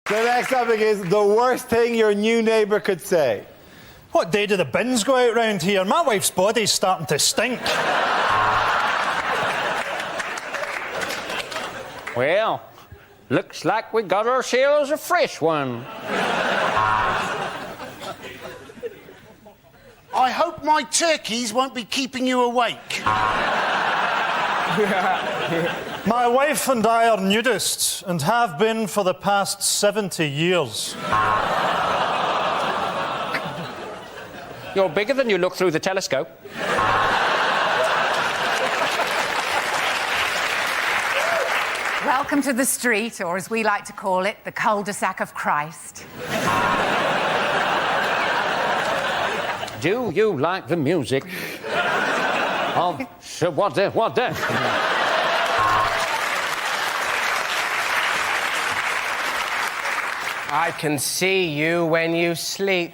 The next topic is the worst thing your new neighbour could say. What day do the bins go out round here? My wife's body's starting to stink. Well, looks like we got ourselves a fresh one. I hope my turkeys won't be keeping you awake. My wife and I are nudists and have been for the past 70 years. You're bigger than you look through the telescope. Welcome to the street, or as we like to call it, the cul-de-sac of Christ. Do you like the music of what? I can see you when you sleep.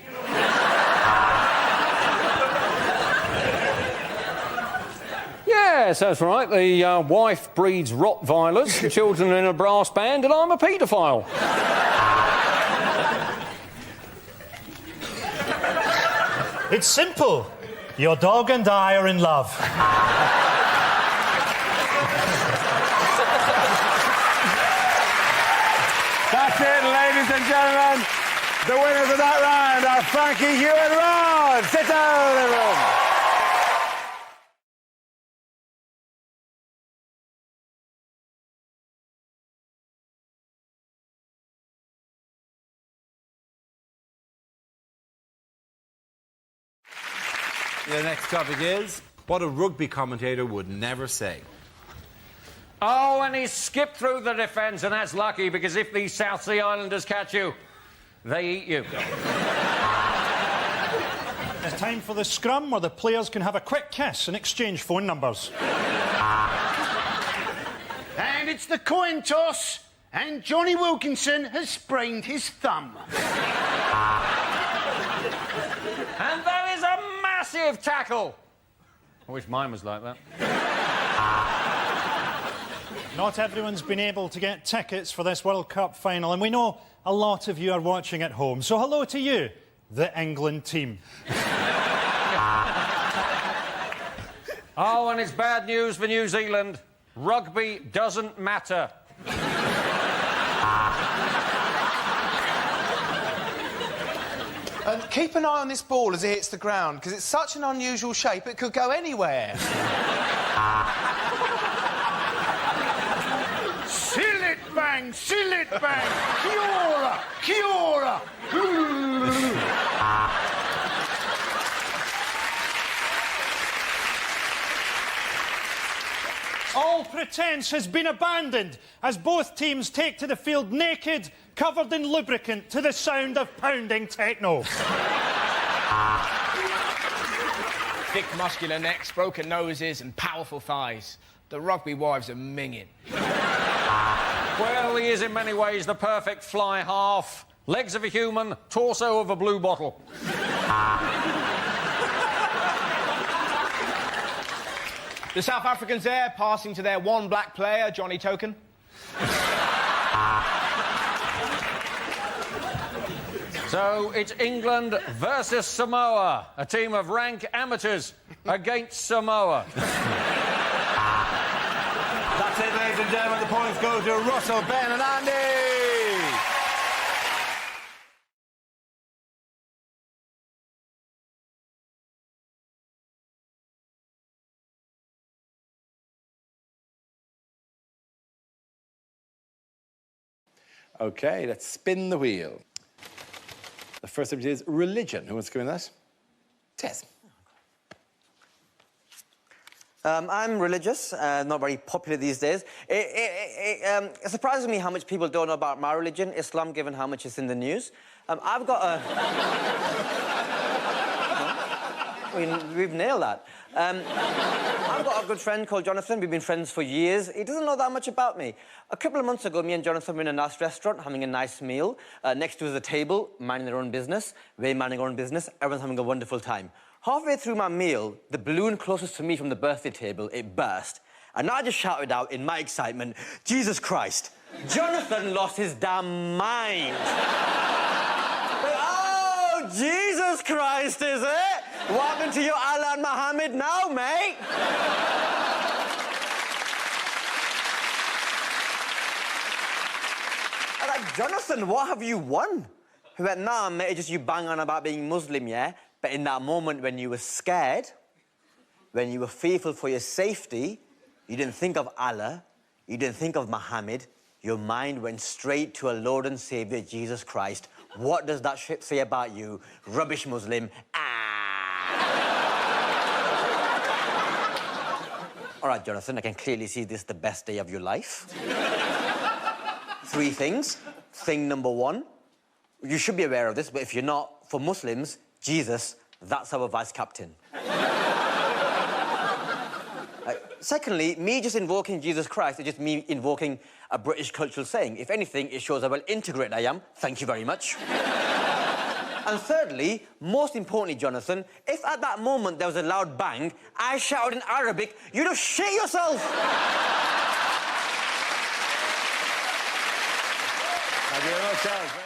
Yes, that's right. The wife breeds Rottweilers, the children in a brass band, and I'm a paedophile. It's simple. Your dog and I are in love. That's it, ladies and gentlemen. The winners of that round are Frankie, Hugh and Rod. Sit down, everyone. The next topic is what a rugby commentator would never say. Oh, and he skipped through the defence, and that's lucky, because if these South Sea Islanders catch you, they eat you. It's time for the scrum, where the players can have a quick kiss and exchange phone numbers. And it's the coin toss, and Johnny Wilkinson has sprained his thumb. And that is a massive tackle. I wish mine was like that. Not everyone's been able to get tickets for this World Cup final, and we know a lot of you are watching at home. So hello to you, the England team. Oh, and it's bad news for New Zealand. Rugby doesn't matter. And keep an eye on this ball as it hits the ground, because it's such an unusual shape, it could go anywhere. Seal it bang, kia ora, kia ora. All pretence has been abandoned as both teams take to the field naked, covered in lubricant, to the sound of pounding techno. Thick, muscular necks, broken noses and powerful thighs. The rugby wives are minging. Well, he is in many ways the perfect fly half. Legs of a human, torso of a blue bottle. The South Africans there, passing to their one black player, Johnny Token. So it's England versus Samoa, a team of rank amateurs against Samoa. That's it, ladies and gentlemen. The points go to Russell, Ben and Andy. OK, let's spin the wheel. The first subject is religion. Who wants to go in that? Tess. I'm religious, not very popular these days. It surprises me how much people don't know about my religion, Islam, given how much it's in the news. I've got a... We've nailed that. I've got a good friend called Jonathan. We've been friends for years. He doesn't know that much about me. A couple of months ago, me and Jonathan were in a nice restaurant, having a nice meal. Next to us a table, minding their own business. We're minding our own business. Everyone's having a wonderful time. Halfway through my meal, the balloon closest to me from the birthday table, it burst. And I just shouted out in my excitement, Jesus Christ. Jonathan lost his damn mind. Christ, is it? What happened to your Allah and Muhammad now, mate? I'm like, Jonathan, what have you won? He went, nah, mate, it's just you bang on about being Muslim, yeah? But in that moment when you were scared, when you were fearful for your safety, you didn't think of Allah, you didn't think of Muhammad, your mind went straight to our Lord and Saviour, Jesus Christ. What does that shit say about you? Rubbish Muslim. All right, Jonathan, I can clearly see this is the best day of your life. 3 things. Thing number 1, you should be aware of this, but if you're not, for Muslims, Jesus, that's our vice captain. Secondly, me just invoking Jesus Christ is just me invoking a British cultural saying. If anything, it shows how well integrated I am. Thank you very much. And thirdly, most importantly, Jonathan, if at that moment there was a loud bang, I shouted in Arabic, you'd have shit yourself! Thank you very much, Charles. Very good.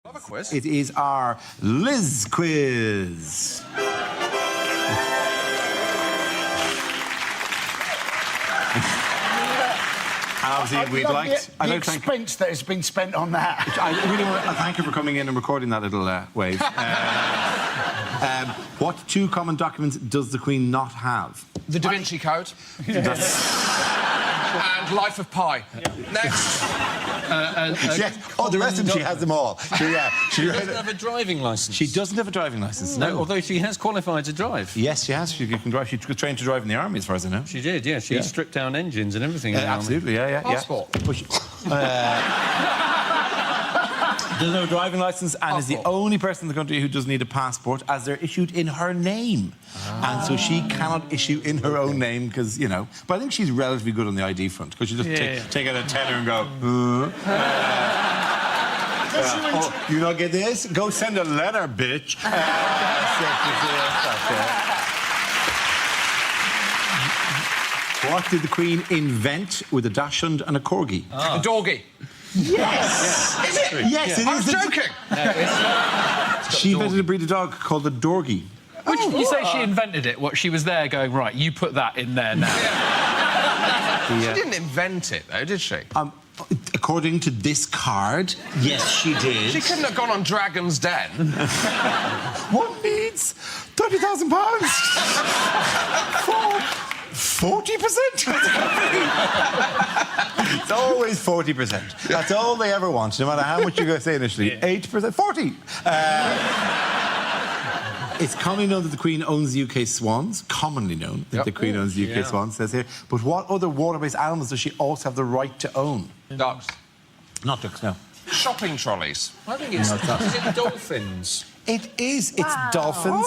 Love a quiz. It is our Liz quiz. Obviously, we'd like the expense that has been spent on that. I really want to thank you for coming in and recording that little wave. What 2 common documents does the Queen not have? The Da Vinci Code. And Life of Pi. Next. The rest of them, she has them all. She doesn't have a driving licence. She doesn't have a driving licence. No, although she has qualified to drive. Yes, she has. She can drive. She trained to drive in the army, as far as I know. She did, yeah. She stripped down engines and everything. In the absolutely, yeah. Passport. There's no driving licence and is the only person in the country who does need a passport, as they're issued in her name. And so she cannot issue in her own name because, you know... But I think she's relatively good on the ID front because she just take out a tenner and go... you not get this? Go send a letter, bitch. What did the Queen invent with a dachshund and a corgi? A doggy. Yes! Is it? Yes, it is. I was joking! No, it's she invented a breed of dog called the Dorgie. Which, you say she invented it? What, she was there going, right, you put that in there now. She didn't invent it, though, did she? According to this card, yes, she did. She couldn't have gone on Dragon's Den. One needs £30,000 for 40%. It's always 40%. That's all they ever want, no matter how much you're going to say initially. 8%, 40. It's commonly known that the Queen owns the UK swans. Commonly known that the Queen owns the UK swans, says here. But what other water-based animals does she also have the right to own? Ducks. Not ducks, no. Shopping trolleys. I think it's... Is it dolphins? It is. It's dolphins,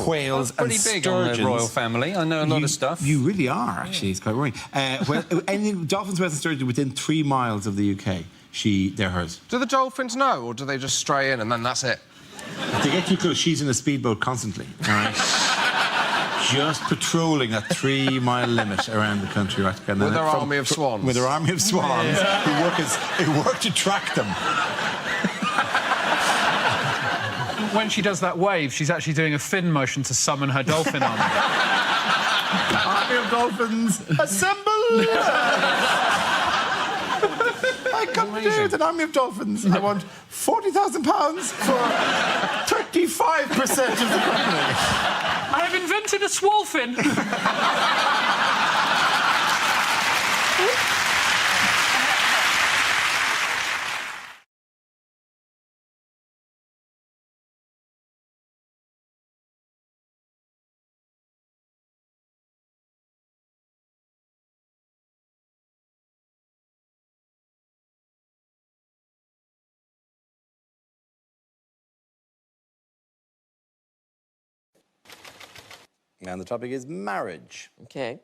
whales and sturgeons. Pretty big on the royal family. I know a lot of stuff. You really are, actually. It's quite worrying. Anything, dolphins, whales and sturgeons within 3 miles of the UK, they're hers. Do the dolphins know, or do they just stray in and then that's it? If they get too close, she's in a speedboat constantly, all right? Just patrolling that 3-mile limit around the country, right? With her army of swans. With her army of swans, who work to track them. When she does that wave, she's actually doing a fin motion to summon her dolphin army. Army of dolphins, assemble! I come to do with an army of dolphins. I want £40,000 for 35% of the company. I have invented a swolfin. And the topic is marriage. OK.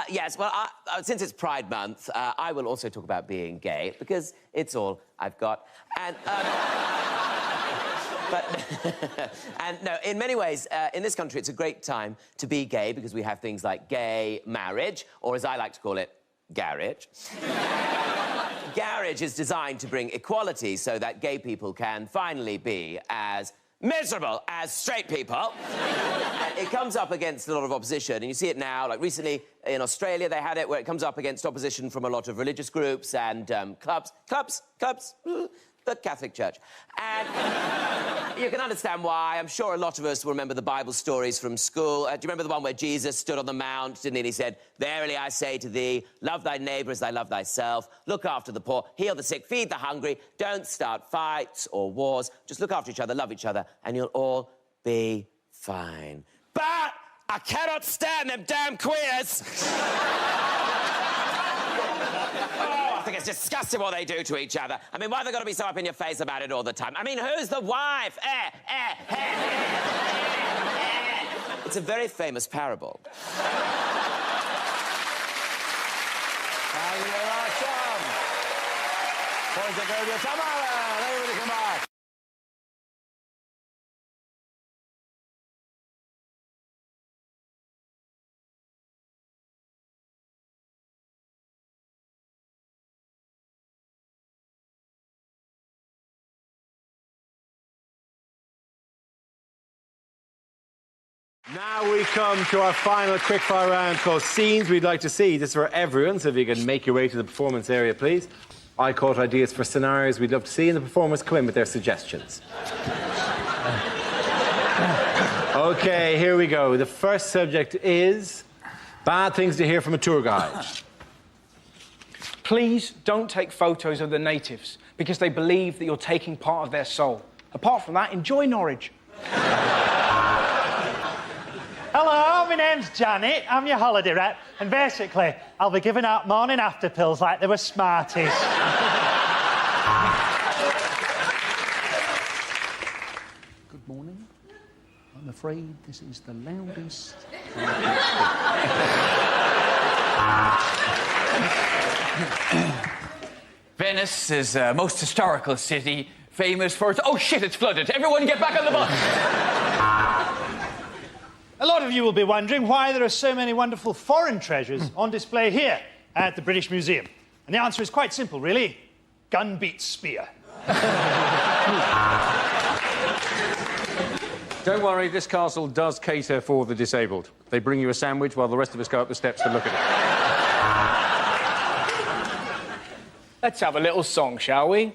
Yes, well, since it's Pride Month, I will also talk about being gay, because it's all I've got. And, and no, in many ways, in this country, it's a great time to be gay, because we have things like gay marriage, or as I like to call it, garage. Garage is designed to bring equality so that gay people can finally be as miserable as straight people. And it comes up against a lot of opposition, and you see it now. Like recently in Australia, they had it where it comes up against opposition from a lot of religious groups and clubs, the Catholic Church. And you can understand why. I'm sure a lot of us will remember the Bible stories from school. Do you remember the one where Jesus stood on the mount, didn't he? And he said, "Verily I say to thee, love thy neighbour as thy love thyself. Look after the poor, heal the sick, feed the hungry. Don't start fights or wars. Just look after each other, love each other, and you'll all be fine." But I cannot stand them damn queers. I think it's disgusting what they do to each other. I mean, why have they got to be so up in your face about it all the time? I mean, who's the wife? It's a very famous parable. Thank you very much, Tom. Point to go to Tamara. Everybody come back. Now we come to our final quickfire round called Scenes We'd Like to See. This is for everyone, so if you can make your way to the performance area, please. I caught ideas for scenarios we'd love to see, and the performers come in with their suggestions. OK, here we go. The first subject is bad things to hear from a tour guide. Please don't take photos of the natives, because they believe that you're taking part of their soul. Apart from that, enjoy Norwich. Hello, my name's Janet. I'm your holiday rep, and basically, I'll be giving out morning after pills like they were Smarties. Good morning. I'm afraid this is the loudest. Venice is the most historical city, famous for its... Oh, shit, it's flooded. Everyone get back on the bus. A lot of you will be wondering why there are so many wonderful foreign treasures on display here at the British Museum. And the answer is quite simple, really. Gun beats spear. Don't worry, this castle does cater for the disabled. They bring you a sandwich while the rest of us go up the steps to look at it. Let's have a little song, shall we?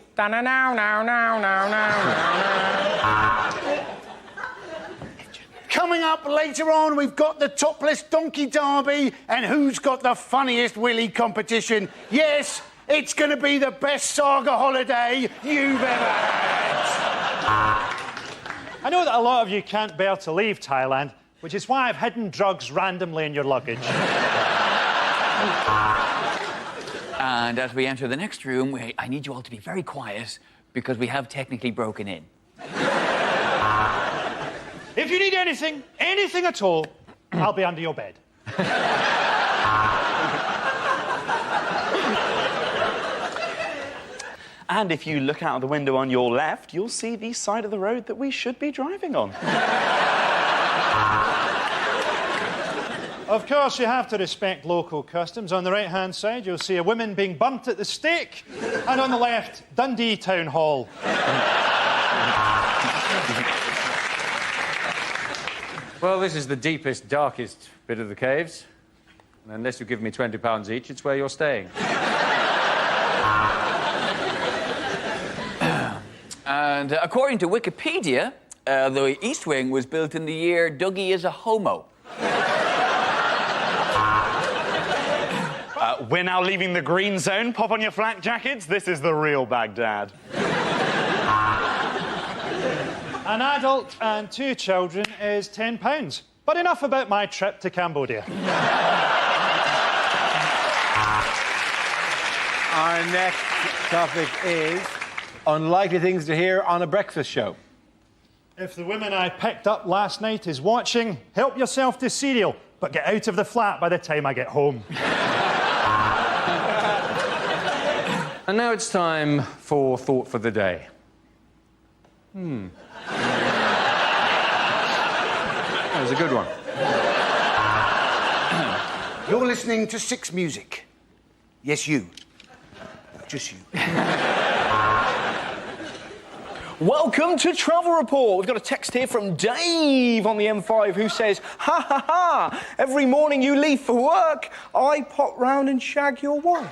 Coming up later on, we've got the topless donkey derby and who's got the funniest willy competition. Yes, it's going to be the best saga holiday you've ever had. I know that a lot of you can't bear to leave Thailand, which is why I've hidden drugs randomly in your luggage. And as we enter the next room, I need you all to be very quiet, because we have technically broken in. If you need anything at all, I'll be under your bed. And if you look out of the window on your left, you'll see the side of the road that we should be driving on. Of course, you have to respect local customs. On the right-hand side, you'll see a woman being bumped at the stake, and on the left, Dundee Town Hall. Well, this is the deepest, darkest bit of the caves. And unless you give me £20 each, it's where you're staying. And according to Wikipedia, the East Wing was built in the year Dougie is a homo. We're now leaving the green zone. Pop on your flak jackets. This is the real Baghdad. An adult and 2 children is £10. But enough about my trip to Cambodia. Our next topic is unlikely things to hear on a breakfast show. If the woman I picked up last night is watching, help yourself to cereal, but get out of the flat by the time I get home. And now it's time for Thought for the Day. That was a good one. You're listening to Six Music. Yes, you. Just you. Welcome to Travel Report. We've got a text here from Dave on the M5 who says, ha ha ha, every morning you leave for work, I pop round and shag your wife.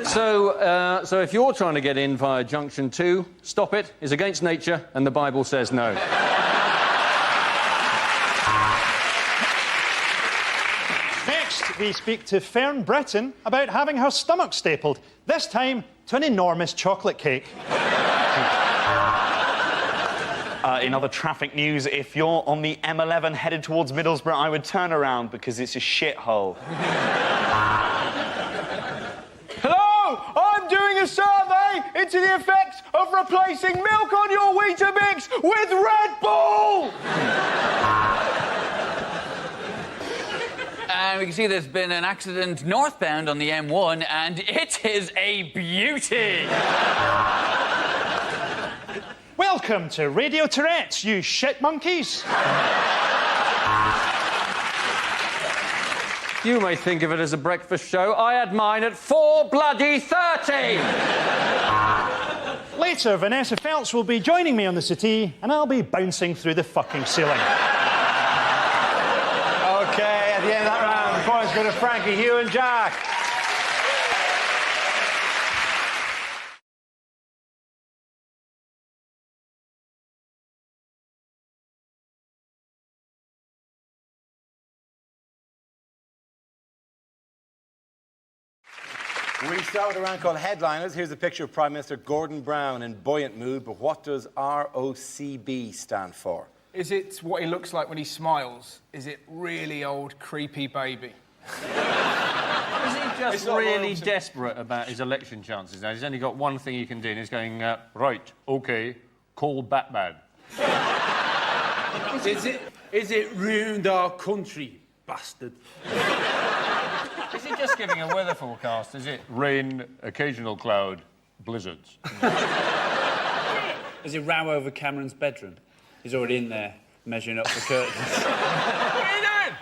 So if you're trying to get in via Junction 2, stop it. It's against nature, and the Bible says no. Next, we speak to Fern Breton about having her stomach stapled, this time to an enormous chocolate cake. In other traffic news, if you're on the M11 headed towards Middlesbrough, I would turn around because it's a shithole. Hello! I'm doing a survey into the effects of replacing milk on your Weetabix with Red Bull! And we can see there's been an accident northbound on the M1, and it is a beauty. Welcome to Radio Tourette's, you shit monkeys. You may think of it as a breakfast show. I had mine at 4:30. Later, Vanessa Feltz will be joining me on the settee, and I'll be bouncing through the fucking ceiling. OK, at the end of that round, the points go to Frankie, Hugh and Jack. We start with a round called Headliners. Here's a picture of Prime Minister Gordon Brown in buoyant mood, but what does ROCB stand for? Is it what he looks like when he smiles? Is it really old, creepy baby? Is he just really desperate about his election chances now? He's only got one thing he can do, and he's going, right, OK, call Batman. Is it ruined our country, bastard? Is he just giving a weather forecast, is it? Rain, occasional cloud, blizzards. There's a row over Cameron's bedroom. He's already in there, measuring up the curtains. What are you doing?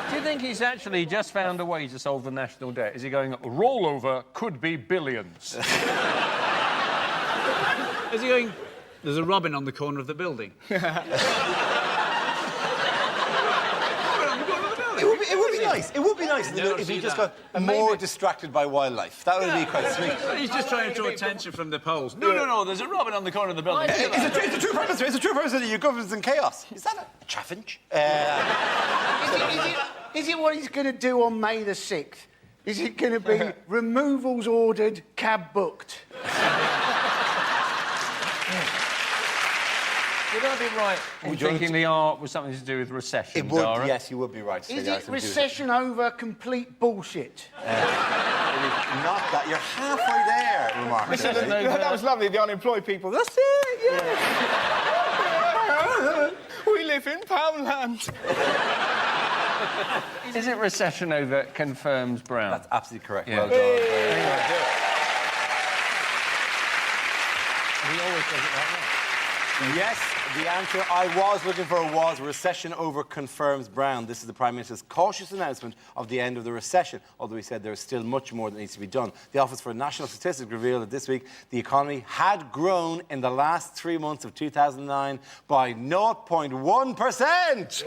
Do you think he's actually just found a way to solve the national debt? Is he going, rollover could be billions? Is he going, there's a robin on the corner of the building? It would be nice. It would be nice if he just got more distracted by wildlife. That would be quite sweet. He's just trying to draw attention from the polls. No, there's a robin on the corner of the building. It's a true person. It's a true person that your government's in chaos. Is that a chaffinch? Is it what he's going to do on May the 6th? Is it going to be removals ordered, cab booked? Would I be right in thinking the art was something to do with recession, It would, Dara? yes, you would be right. Is it recession over complete bullshit? It is not that. You're halfway there, remarkably. That was lovely, the unemployed people. That's it, yeah. We live in Poundland. Is it recession over confirms Brown? That's absolutely correct. Yeah. Well done. Very good. He always does it like that. Yes, the answer I was looking for was recession over confirms Brown. This is the Prime Minister's cautious announcement of the end of the recession, although he said there is still much more that needs to be done. The Office for National Statistics revealed that this week the economy had grown in the last 3 months of 2009 by 0.1%.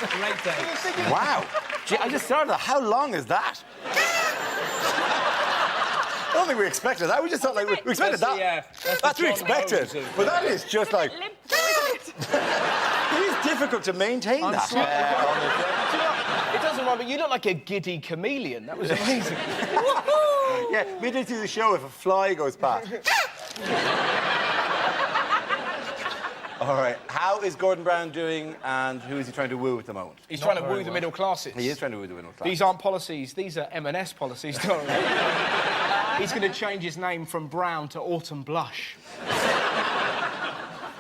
Great day. Wow. Gee, I just started that. How long is that? I don't think we expected that. We just thought, like, we expected that. That's what we expected. But that is just like... It is difficult to maintain that. It doesn't matter, but you look like a giddy chameleon. That was amazing. Yeah, midway through the show, if a fly goes past. All right, how is Gordon Brown doing, and who is he trying to woo at the moment? He's trying to woo the middle classes. He is trying to woo the middle classes. These aren't policies, these are M&S policies, don't they? He's going to change his name from Brown to Autumn Blush.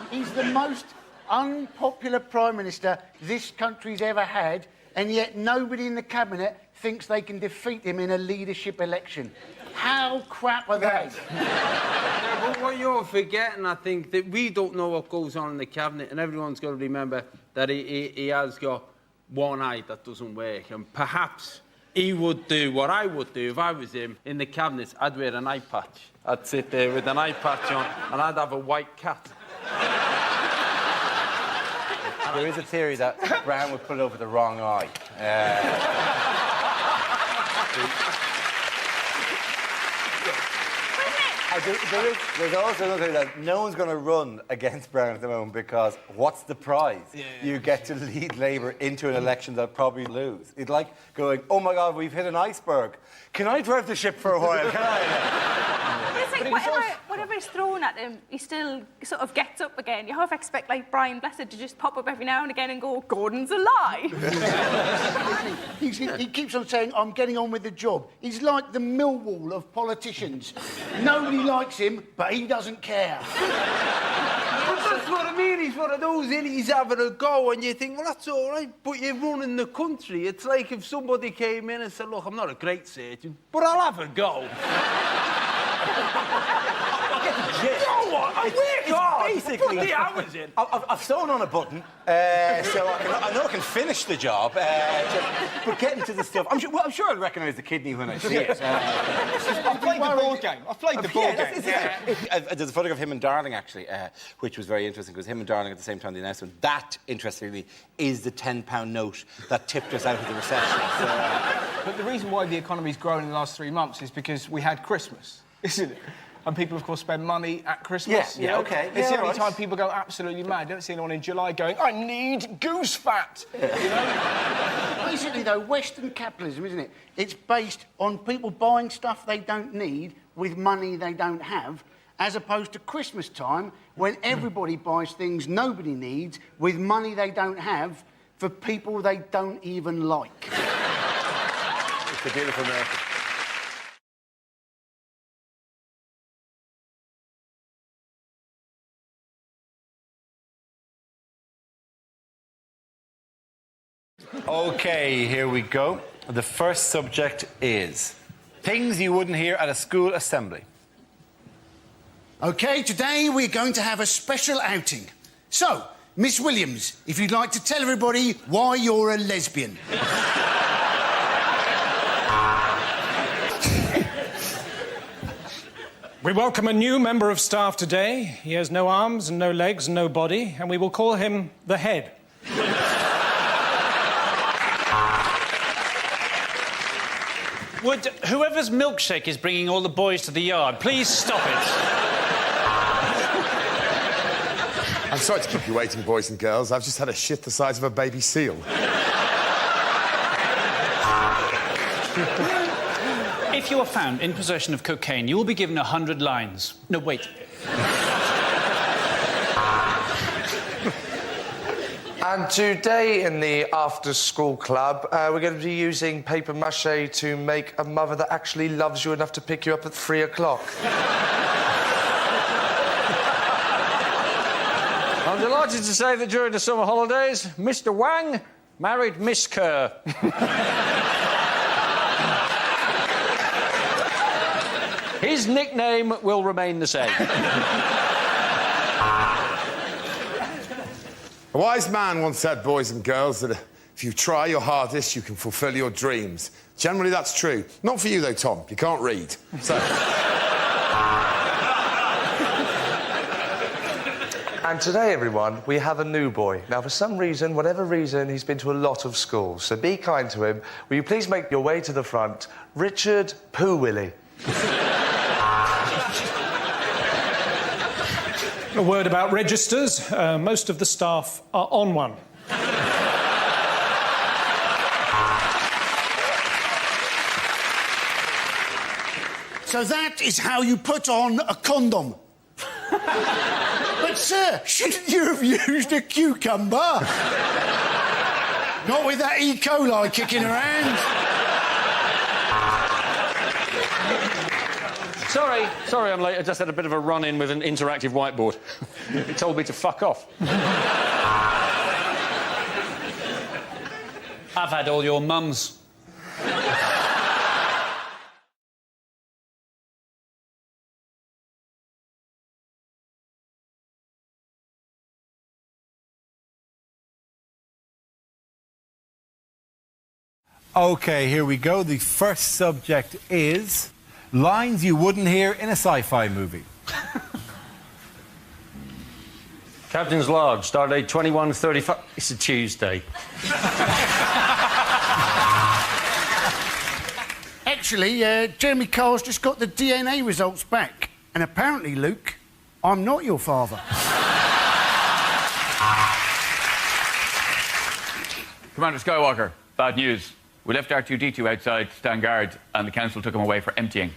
He's the most unpopular Prime Minister this country's ever had, and yet nobody in the Cabinet thinks they can defeat him in a leadership election. How crap are they? Yeah, but what you're forgetting, I think, that we don't know what goes on in the Cabinet, and everyone's got to remember that he has got one eye that doesn't work, and perhaps he would do what I would do if I was him in the Cabinet. I'd wear an eye patch. I'd sit there with an eye patch on, and I'd have a white cat. There is a theory that Brown would put it over the wrong eye. There's also another thing that no one's going to run against Brown at the moment because what's the prize? You get to lead Labour into an election they'll probably lose. It's like going, oh my God, we've hit an iceberg. Can I drive the ship for a while? Can I? It's like whatever is thrown at him, he still sort of gets up again. You half expect, like, Brian Blessed to just pop up every now and again and go, Gordon's alive. He keeps on saying, I'm getting on with the job. He's like the Millwall of politicians. Nobody likes him, but he doesn't care. But that's what I mean. He's one of those, and he's having a go, and you think, well, that's all right, but you're running the country. It's like if somebody came in and said, look, I'm not a great surgeon, but I'll have a go. You know what? It's basically... Put the hours in. I've sewn on a button, so I know I can finish the job, but getting to the stuff... I'm sure I'll recognise the kidney when I see it. I've played the ball game. I've played the ball game. There's a photograph of him and Darling, actually, which was very interesting, because him and Darling at the same time, the announcement, that, interestingly, is the £10 note that tipped us out of the recession. But the reason why the economy's grown in the last 3 months is because we had Christmas, isn't it? And people, of course, spend money at Christmas. Yeah, OK. It's the only time people go absolutely mad. You don't see anyone in July going, I need goose fat. You know? Basically, though, Western capitalism, isn't it? It's based on people buying stuff they don't need with money they don't have, as opposed to Christmas time, when everybody buys things nobody needs with money they don't have for people they don't even like. It's a beautiful miracle. OK, here we go. The first subject is things you wouldn't hear at a school assembly. OK, today we're going to have a special outing. So, Miss Williams, if you'd like to tell everybody why you're a lesbian. We welcome a new member of staff today. He has no arms and no legs and no body, and we will call him the Head. Would whoever's milkshake is bringing all the boys to the yard, please stop it? I'm sorry to keep you waiting, boys and girls. I've just had a shit the size of a baby seal. If you are found in possession of cocaine, you will be given 100 lines. No, wait. And today in the after-school club, we're going to be using paper mache to make a mother that actually loves you enough to pick you up at 3 o'clock. I'm delighted to say that during the summer holidays, Mr. Wang married Miss Kerr. His nickname will remain the same. A wise man once said, boys and girls, that if you try your hardest, you can fulfil your dreams. Generally, that's true. Not for you, though, Tom. You can't read. So... And today, everyone, we have a new boy. Now, for some reason, whatever reason, he's been to a lot of schools, so be kind to him. Will you please make your way to the front? Richard Poo Willie. A word about registers. Most of the staff are on one. So that is how you put on a condom. But, sir, shouldn't you have used a cucumber? Not with that E. coli kicking around. Sorry I'm late. I just had a bit of a run-in with an interactive whiteboard. It told me to fuck off. I've had all your mums. OK, here we go. The first subject is lines you wouldn't hear in a sci-fi movie. Captain's log, stardate 21:35. It's a Tuesday. Actually, Jeremy Carl's just got the DNA results back. And apparently, Luke, I'm not your father. Commander Skywalker, bad news. We left R2-D2 outside to stand guard, and the council took him away for emptying.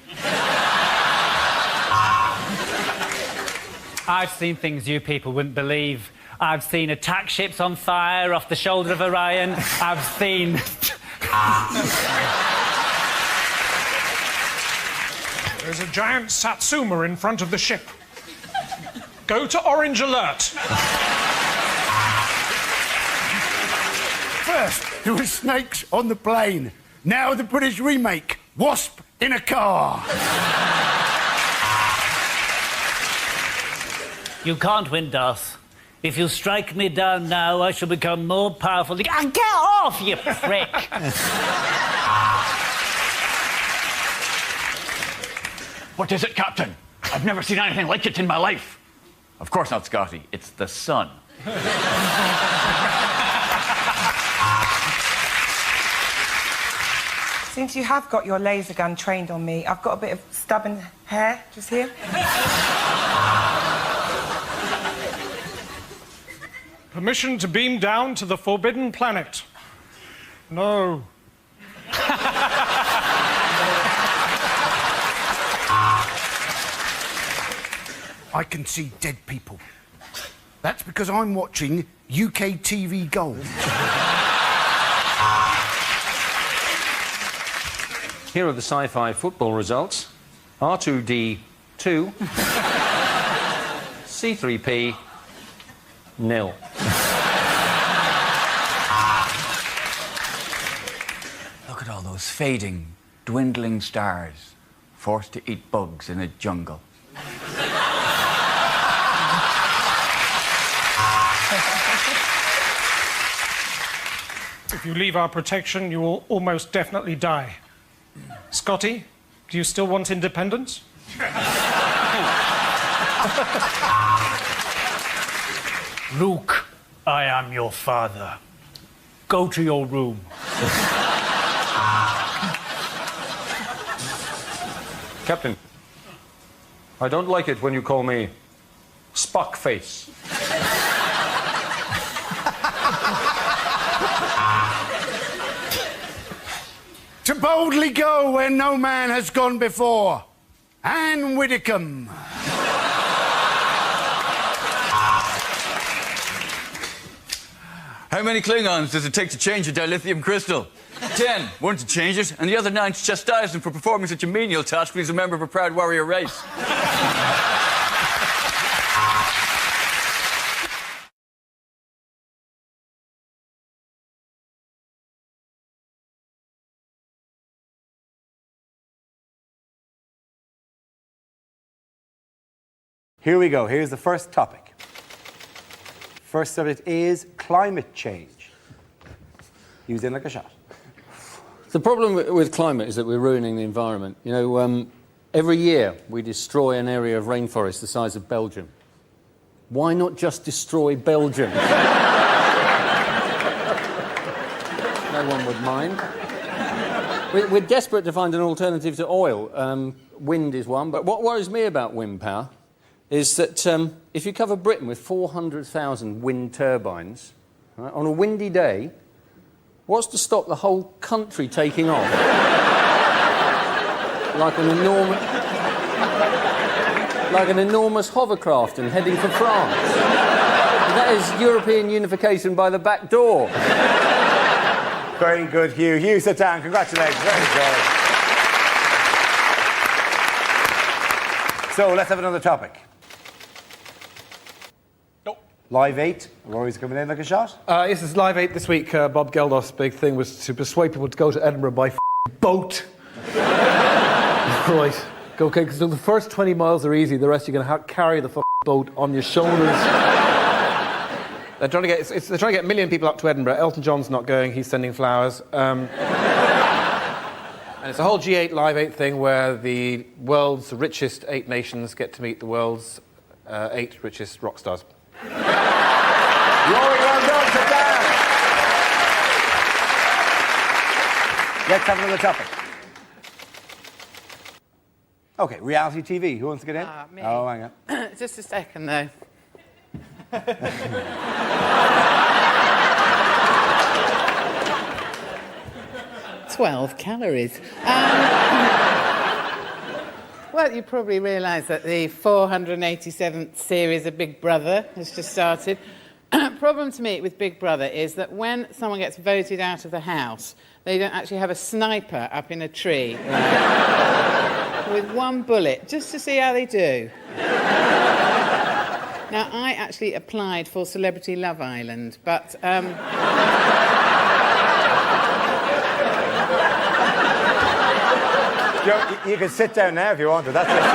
I've seen things you people wouldn't believe. I've seen attack ships on fire off the shoulder of Orion. I've seen... There's a giant satsuma in front of the ship. Go to orange alert. First, there were snakes on the plane. Now the British remake, Wasp in a car. You can't win, Darth. If you strike me down now, I shall become more powerful. Get off, you prick! What is it, Captain? I've never seen anything like it in my life. Of course not, Scotty. It's the sun. Since you have got your laser gun trained on me, I've got a bit of stubborn hair just here. Permission to beam down to the Forbidden Planet. No. I can see dead people. That's because I'm watching UK TV Gold. Here are the sci-fi football results. R2-D2. C-3P. 0. Look at all those fading, dwindling stars, forced to eat bugs in a jungle. If you leave our protection, you will almost definitely die. Scotty, do you still want independence? Luke, I am your father. Go to your room. Captain, I don't like it when you call me Spock face. To boldly go where no man has gone before. Anne Widdecombe. How many Klingons does it take to change a dilithium crystal? 10. 1 to change it, and the other 9 to chastise him for performing such a menial task when he's a member of a proud warrior race. Here we go. Here's the first topic. First subject is climate change. Use it like a shot. The problem with climate is that we're ruining the environment. You know, every year we destroy an area of rainforest the size of Belgium. Why not just destroy Belgium? No one would mind. We're desperate to find an alternative to oil. Wind is one, but what worries me about wind power is that if you cover Britain with 400,000 wind turbines, right, on a windy day, what's to stop the whole country taking off? like an enormous hovercraft and heading for France. That is European unification by the back door. Very good, Hugh. Hugh, sit down. Congratulations. Very good. So let's have another topic. Live 8. Rory's coming in like a shot. Yes, it's Live 8 this week. Bob Geldof's big thing was to persuade people to go to Edinburgh by boat. Right. Okay, because the first 20 miles are easy. The rest you're going to carry the boat on your shoulders. They're trying to get a million people up to Edinburgh. Elton John's not going. He's sending flowers. And it's a whole G8 Live 8 thing where the world's richest 8 nations get to meet the world's 8 richest rock stars. Rory, well done, sit down. Let's have another topic. Okay, reality TV. Who wants to get in? Me. Oh, hang on. Just a second, though. 12 calories. Well, you probably realise that the 487th series of Big Brother has just started. Problem to me with Big Brother is that when someone gets voted out of the house, they don't actually have a sniper up in a tree with one bullet, just to see how they do. Now, I actually applied for Celebrity Love Island, but... You can sit down now if you want to. That's just,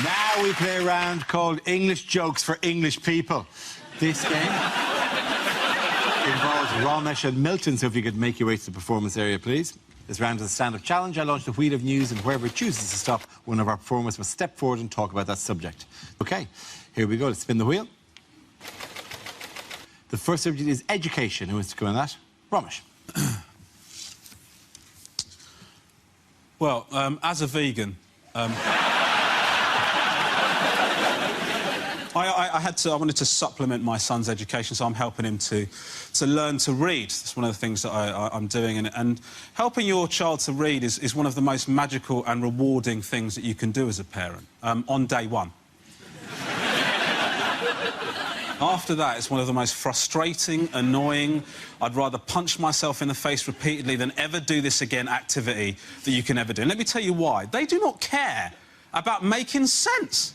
Now we play a round called English Jokes for English People. This game involves Ramesh and Milton, so if you could make your way to the performance area, please. This round is a stand-up challenge. I launch the wheel of news, and whoever chooses to stop, one of our performers must step forward and talk about that subject. OK, here we go. Let's spin the wheel. The first subject is education. Who wants to go on that? Ramesh. Well, as a vegan... I wanted to supplement my son's education, so I'm helping him to learn to read. That's one of the things that I'm doing. And helping your child to read is one of the most magical and rewarding things that you can do as a parent, on day one. After that, it's one of the most frustrating, annoying, I'd rather punch myself in the face repeatedly than ever do this again activity that you can ever do. And let me tell you why. They do not care about making sense.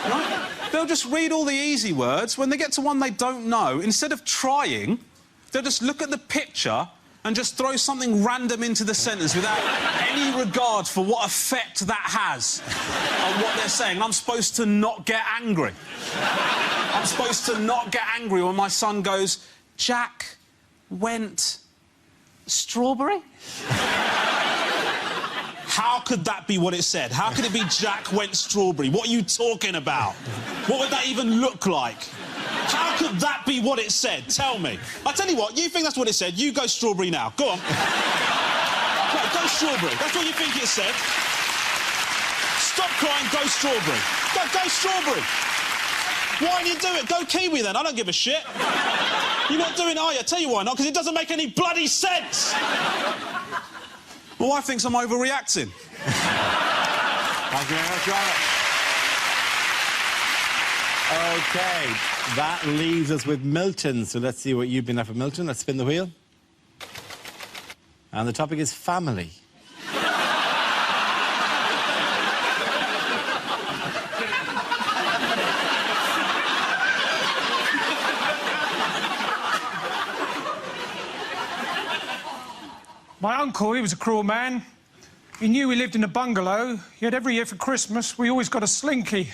Right? They'll just read all the easy words. When they get to one they don't know, instead of trying, they'll just look at the picture and just throw something random into the sentence without any regard for what effect that has on what they're saying. And I'm supposed to not get angry. I'm supposed to not get angry when my son goes, Jack went strawberry? How could that be what it said? How could it be Jack went strawberry? What are you talking about? What would that even look like? How could that be what it said? Tell me. I tell you what, you think that's what it said, you go strawberry now. Go on. No, go strawberry. That's what you think it said. Stop crying, go strawberry. Go strawberry. Why didn't you do it? Go kiwi then, I don't give a shit. You're not doing it, are you? I tell you why not, because it doesn't make any bloody sense. My wife thinks I'm overreacting. Thank you very much, Robert. OK, that leaves us with Milton. So let's see what you've been at for Milton. Let's spin the wheel. And the topic is family. My uncle, he was a cruel man. He knew we lived in a bungalow, yet every year for Christmas we always got a slinky.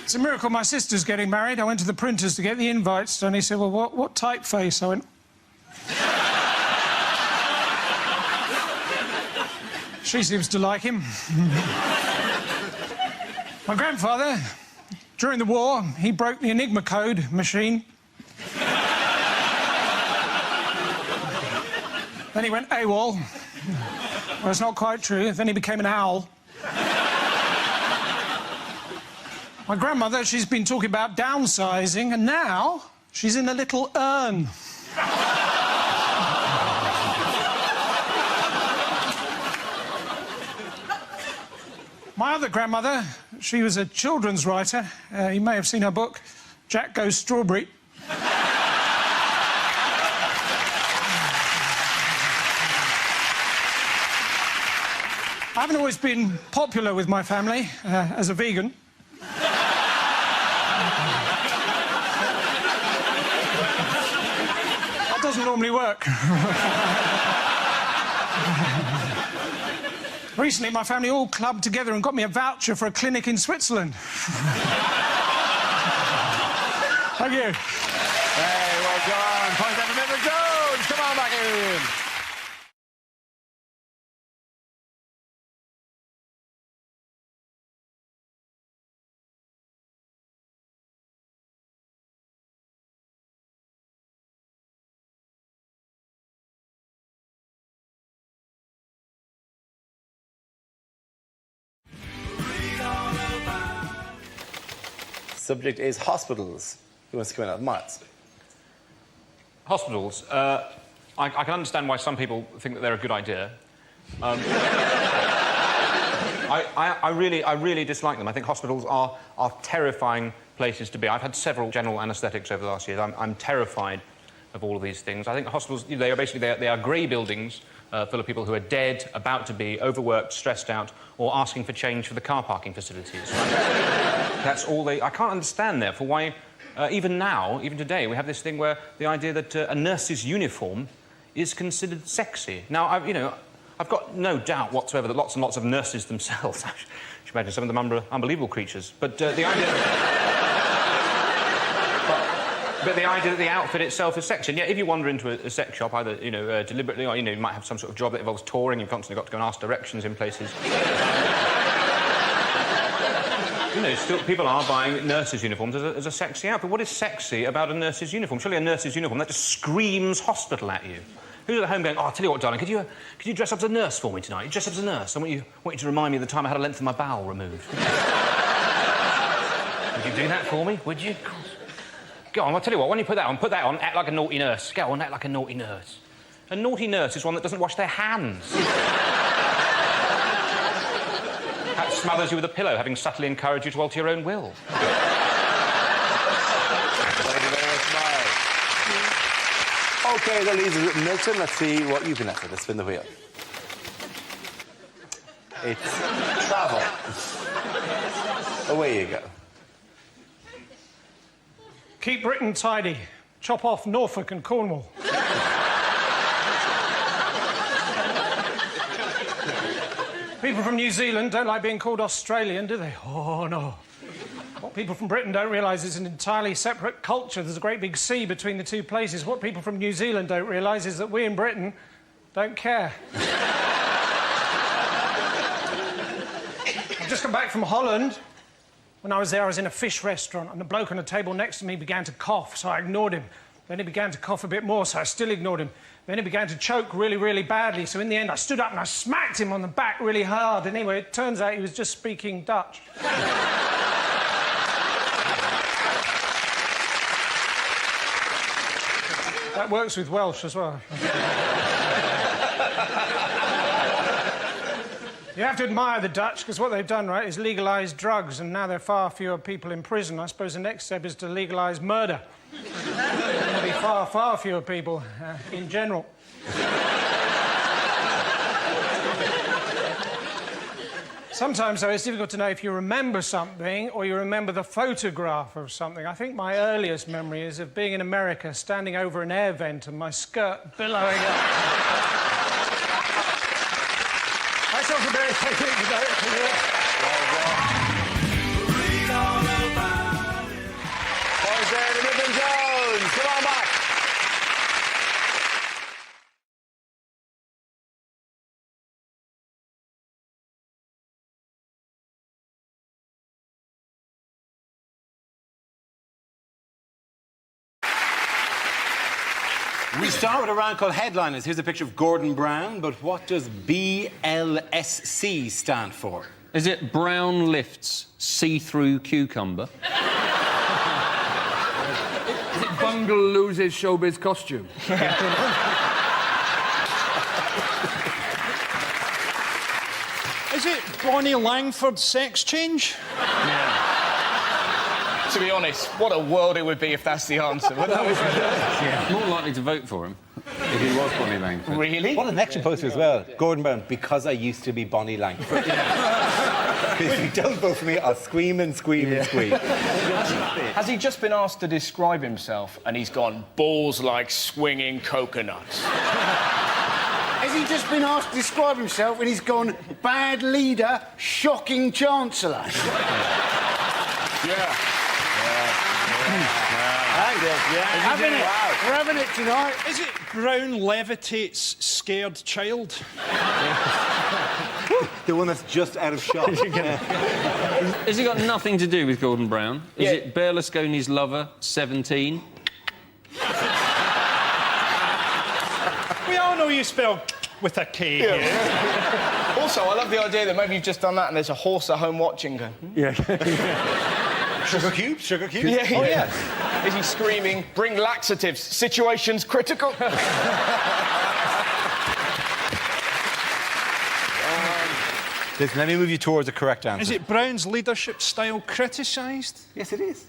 It's a miracle my sister's getting married. I went to the printers to get the invites, and he said, well, what typeface? I went... She seems to like him. My grandfather, during the war, he broke the Enigma code machine. Then he went AWOL. Well, it's not quite true. Then he became an owl. My grandmother, she's been talking about downsizing, and now she's in a little urn. My other grandmother, she was a children's writer. You may have seen her book, Jack Goes Strawberry. I haven't always been popular with my family as a vegan. That doesn't normally work. Recently, my family all clubbed together and got me a voucher for a clinic in Switzerland. Thank you. Hey, well done. Point out to Mr. Jones. Come on back in. Subject is hospitals. Who wants to come in? Miles. Hospitals. I can understand why some people think that they're a good idea. I really dislike them. I think hospitals are terrifying places to be. I've had several general anaesthetics over the last year. I'm terrified of all of these things. I think hospitals, they are basically they are grey buildings full of people who are dead, about to be, overworked, stressed out, or asking for change for the car parking facilities. That's all they... I can't understand, therefore, why, even now, even today, we have this thing where the idea that a nurse's uniform is considered sexy. Now, I've got no doubt whatsoever that lots and lots of nurses themselves... I should imagine some of them unbelievable creatures. But the idea... But the idea that the outfit itself is sexy. And yet, if you wander into a sex shop, either, deliberately or, you might have some sort of job that involves touring, you've constantly got to go and ask directions in places. Still, people are buying nurses' uniforms as a sexy outfit. What is sexy about a nurse's uniform? Surely a nurse's uniform, that just screams hospital at you. Who's at home going, oh, I'll tell you what, darling, could you dress up as a nurse for me tonight? You dress up as a nurse. I want you to remind me of the time I had a length of my bowel removed. Would you do that for me? Would you? Go on, I'll tell you what, when you put that on, act like a naughty nurse. Go on, act like a naughty nurse. A naughty nurse is one that doesn't wash their hands. That smothers you with a pillow, having subtly encouraged you to alter your own will. Thank you very much, Mike. OK, that leaves us with Milton. Let's see what you can answer. Let's spin the wheel. It's travel. Away you go. Keep Britain tidy. Chop off Norfolk and Cornwall. People from New Zealand don't like being called Australian, do they? Oh, no. What people from Britain don't realise is an entirely separate culture. There's a great big sea between the two places. What people from New Zealand don't realise is that we in Britain don't care. I've just come back from Holland. When I was there, I was in a fish restaurant, and the bloke on the table next to me began to cough, so I ignored him. Then he began to cough a bit more, so I still ignored him. Then he began to choke really, really badly, so in the end, I stood up and I smacked him on the back really hard. Anyway, it turns out he was just speaking Dutch. That works with Welsh as well. You have to admire the Dutch, because what they've done, right, is legalise drugs, and now there are far fewer people in prison. I suppose the next step is to legalise murder. There'll be far, far fewer people in general. Sometimes, though, it's difficult to know if you remember something or you remember the photograph of something. I think my earliest memory is of being in America, standing over an air vent and my skirt billowing up. Thanks all for being here today. Read all about it. Boys there, the Mr. Jones. Come on back. We start with a round called Headliners. Here's a picture of Gordon Brown, but what does BLSC stand for? Is it Brown Lifts See-Through Cucumber? Is it Bungle loses showbiz costume? Is it Bonnie Langford sex change? To be honest, what a world it would be if that's the answer. More likely to vote for him if he was Bonnie Langford. Really? What an extra poster as well. Gordon Brown, because I used to be Bonnie Langford. If you don't vote for me, I'll scream and scream and scream. Has he just been asked to describe himself and he's gone, balls like swinging coconuts? Has he just been asked to describe himself and he's gone, bad leader, shocking chancellor? We're having it tonight. Is it Brown levitates scared child? The one that's just out of shot. Has it got nothing to do with Gordon Brown? Is it Berlusconi's lover, 17? We all know you spell with a K here. Also, I love the idea that maybe you've just done that and there's a horse at home watching going... Sugar cubes? Sugar cubes? Yeah, Oh, yes. Is he screaming, bring laxatives, situation's critical? Listen, let me move you towards the correct answer. Is it Brown's leadership style criticised? Yes, it is.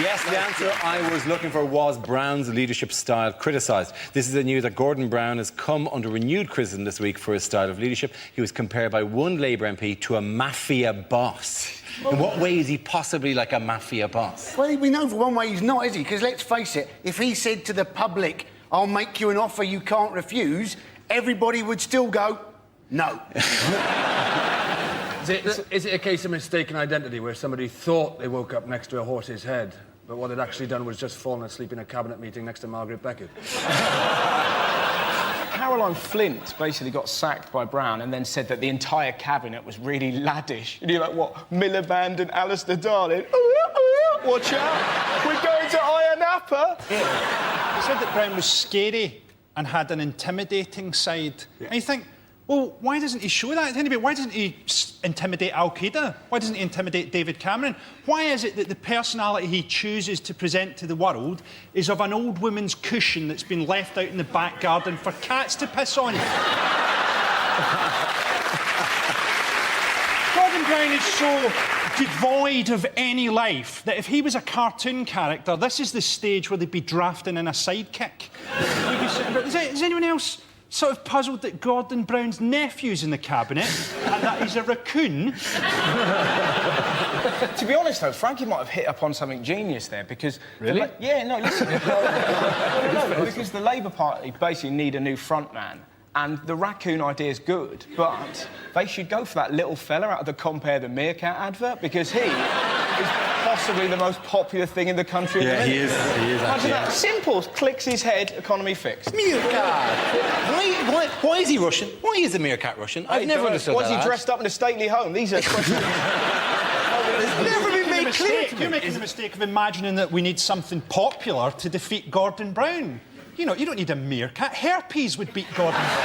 Yes, the answer I was looking for was Brown's leadership style criticised. This is the news that Gordon Brown has come under renewed criticism this week for his style of leadership. He was compared by one Labour MP to a mafia boss. In what way is he possibly like a mafia boss? Well, we know for one way he's not, is he? Because let's face it, if he said to the public, I'll make you an offer you can't refuse, everybody would still go, no. Is it a case of mistaken identity where somebody thought they woke up next to a horse's head, but what they'd actually done was just fallen asleep in a cabinet meeting next to Margaret Beckett? Caroline Flint basically got sacked by Brown and then said that the entire cabinet was really laddish. And you're like, what, Miliband and Alistair Darling? Watch out, we're going to Ayia Napa. He said that Brown was scary and had an intimidating side. And you think, well, why doesn't he show that? Anyway, why doesn't he intimidate Al-Qaeda? Why doesn't he intimidate David Cameron? Why is it that the personality he chooses to present to the world is of an old woman's cushion that's been left out in the back garden for cats to piss on? Gordon Brown is so devoid of any life that if he was a cartoon character, this is the stage where they'd be drafting in a sidekick. Is anyone else sort of puzzled that Gordon Brown's nephew's in the cabinet and that he's a raccoon? To be honest, though, Frankie might have hit upon something genius there because... Really? Listen. Because the Labour Party basically need a new frontman. And the raccoon idea is good, but they should go for that little fella out of the Compare the Meerkat advert because he is possibly the most popular thing in the country. Yeah, he is. Imagine that. Simple. Clicks his head, economy fixed. Meerkat. Why is he Russian? Why is the meerkat Russian? I've never understood that. Why is he dressed up in a stately home? These are questions. Never been made clear. You're making the mistake of imagining that we need something popular to defeat Gordon Brown. You know, you don't need a meerkat. Herpes would beat Gordon Brown.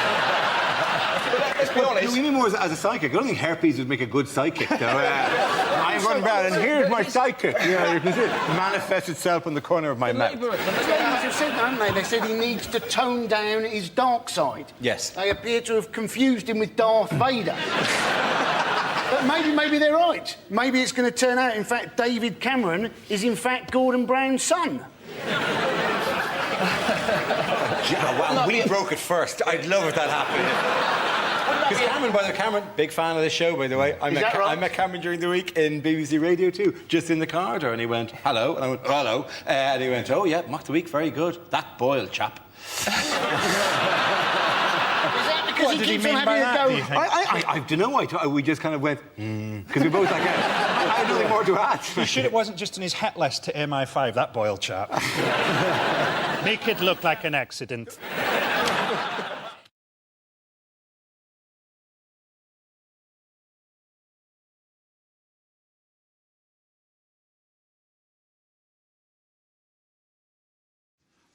Let's be honest. You mean more as a psychic? I don't think herpes would make a good psychic, though. I'm Gordon Brown, and here's my psychic. Yeah, you can see it manifest itself on the corner of my mouth. They said, haven't they? They said he needs to tone down his dark side. Yes. They appear to have confused him with Darth Vader. But maybe they're right. Maybe it's going to turn out, in fact, David Cameron is, in fact, Gordon Brown's son. Well, we broke it first. I'd love if that happened. Because Cameron, by the way, Cameron, big fan of this show, by the way. I met Cameron during the week in BBC Radio 2, just in the corridor, and he went, hello, and I went, hello, and he went, oh, yeah, mock the week, very good. That Boyle chap. What did he mean by that, do you think? I don't know. We just kind of went, because we both like, I had nothing more to add. You sure it wasn't just on his hit list to MI5, that Boyle chap? Make it look like an accident.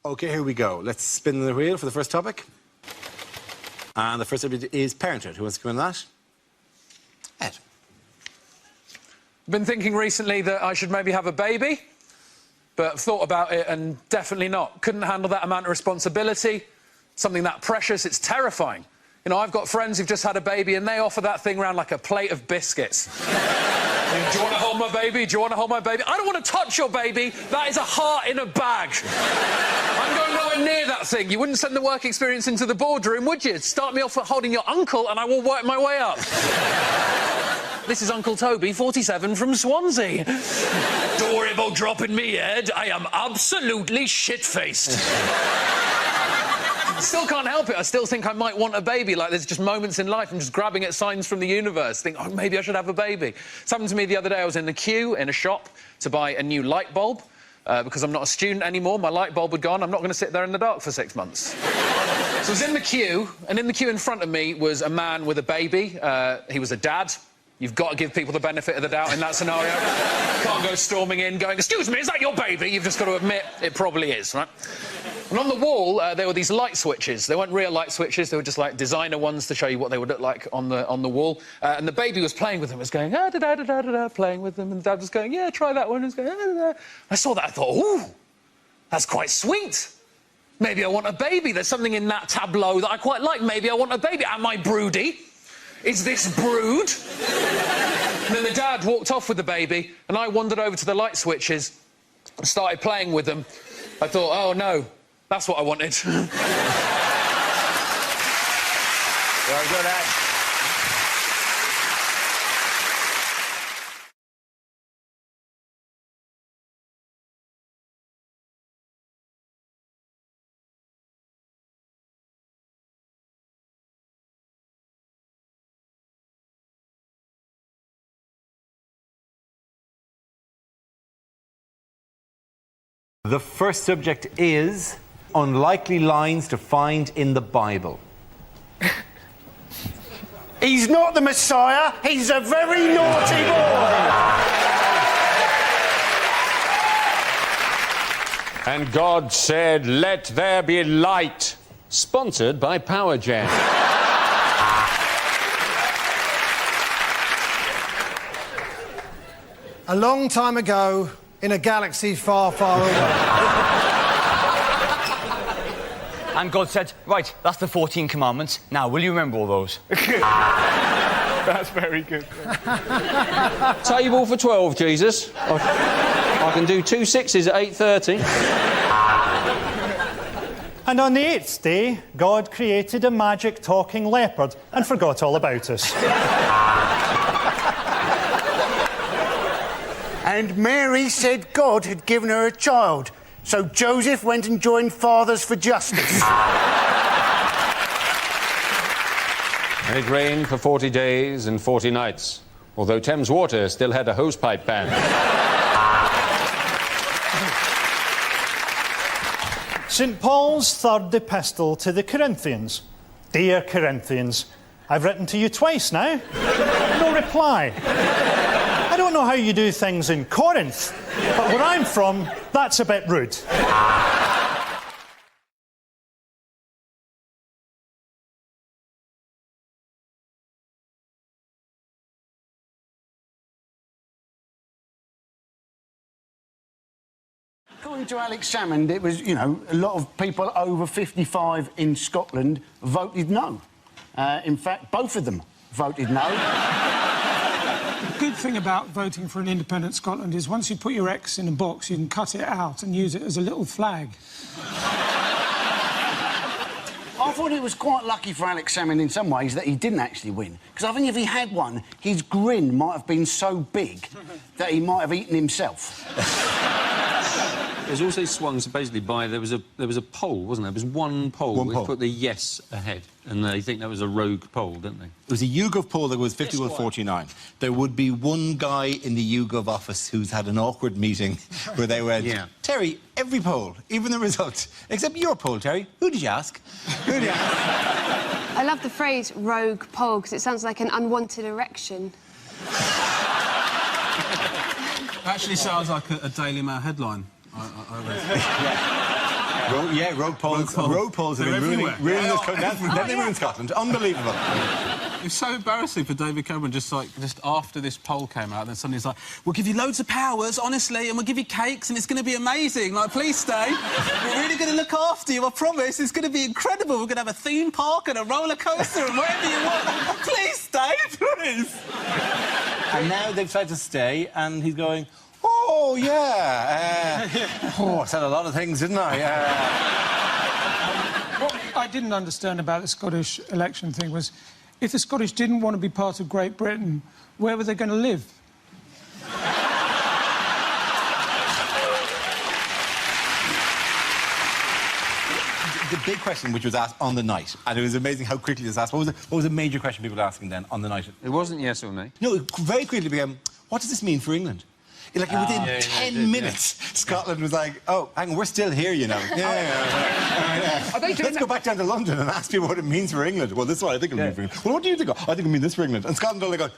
OK, here we go. Let's spin the wheel for the first topic. And the first subject is parenthood. Who wants to come in on that? Ed. Been thinking recently that I should maybe have a baby, but I've thought about it and definitely not. Couldn't handle that amount of responsibility. Something that precious, it's terrifying. You know, I've got friends who've just had a baby and they offer that thing around like a plate of biscuits. Do you want to hold my baby? Do you want to hold my baby? I don't want to touch your baby. That is a heart in a bag. I'm going nowhere near that thing. You wouldn't send the work experience into the boardroom, would you? Start me off holding your uncle and I will work my way up. This is Uncle Toby, 47, from Swansea. Don't worry about dropping me, Ed. I am absolutely shit-faced. Still can't help it. I still think I might want a baby. Like, there's just moments in life I'm just grabbing at signs from the universe. Think, oh, maybe I should have a baby. It's happened to me the other day. I was in the queue in a shop to buy a new light bulb. Because I'm not a student anymore, my light bulb had gone. I'm not going to sit there in the dark for 6 months. So I was in the queue, and in the queue in front of me was a man with a baby. He was a dad. You've got to give people the benefit of the doubt in that scenario. You can't go storming in going, excuse me, is that your baby? You've just got to admit it probably is, right? And on the wall, there were these light switches. They weren't real light switches. They were just, like, designer ones to show you what they would look like on the wall. And the baby was playing with them. It was going, ah-da-da-da-da-da-da, playing with them. And the dad was going, yeah, try that one. And he was going, ah-da-da. I saw that. I thought, ooh, that's quite sweet. Maybe I want a baby. There's something in that tableau that I quite like. Maybe I want a baby. Am I broody? Is this brood? And then the dad walked off with the baby, and I wandered over to the light switches and started playing with them. I thought, oh, no, that's what I wanted. Very good, Ed. The first subject is unlikely lines to find in the Bible. He's not the Messiah. He's a very naughty boy. And God said, let there be light. Sponsored by Power Jam. A long time ago, in a galaxy far, far away. And God said, right, that's the 14 commandments. Now, will you remember all those? That's very good. Table for 12, Jesus. I can do 2 6s at 8:30. And on the 8th day, God created a magic talking leopard and forgot all about us. And Mary said God had given her a child, so Joseph went and joined Fathers for Justice. And it rained for 40 days and 40 nights, although Thames Water still had a hosepipe ban. St. Paul's third epistle to the Corinthians. Dear Corinthians, I've written to you twice now. No reply. I don't know how you do things in Corinth, but where I'm from, that's a bit rude. According to Alex Salmond, it was, you know, a lot of people over 55 in Scotland voted no. In fact, both of them voted no. The good thing about voting for an independent Scotland is once you put your X in a box, you can cut it out and use it as a little flag. I thought it was quite lucky for Alex Salmond in some ways that he didn't actually win. Because I think if he had won, his grin might have been so big that he might have eaten himself. It was also swung supposedly by there was a poll, wasn't there? There was one poll which put the yes ahead, and they think that was a rogue poll, didn't they? It was a YouGov poll that was 51-49. There would be one guy in the YouGov office who's had an awkward meeting where they went, Terry, every poll, even the result, except your poll, Terry. Who did you ask? Who did you ask? I love the phrase rogue poll because it sounds like an unwanted erection. Actually sounds like a Daily Mail headline. Rogue polls have been ruining this country. They've been in Scotland. Unbelievable. It's so embarrassing for David Cameron, just after this poll came out, then suddenly he's like, we'll give you loads of powers, honestly, and we'll give you cakes, and it's going to be amazing. Like, please stay. We're really going to look after you, I promise. It's going to be incredible. We're going to have a theme park and a roller coaster and whatever you want. Please stay, please. And now they've tried to stay, and he's going, oh, yeah. I said a lot of things, didn't I? What I didn't understand about the Scottish election thing was, if the Scottish didn't want to be part of Great Britain, where were they going to live? The big question which was asked on the night, and it was amazing how quickly it was asked. What was the major question people were asking then on the night? It wasn't yes or no. No, it very quickly became, what does this mean for England? Like, within 10 minutes, Scotland was like, oh, hang on, we're still here, you know. Let's go back down to London and ask people what it means for England. Well, this is what I think it means for England. Well, what do you think? I think it means this for England. And Scotland only goes,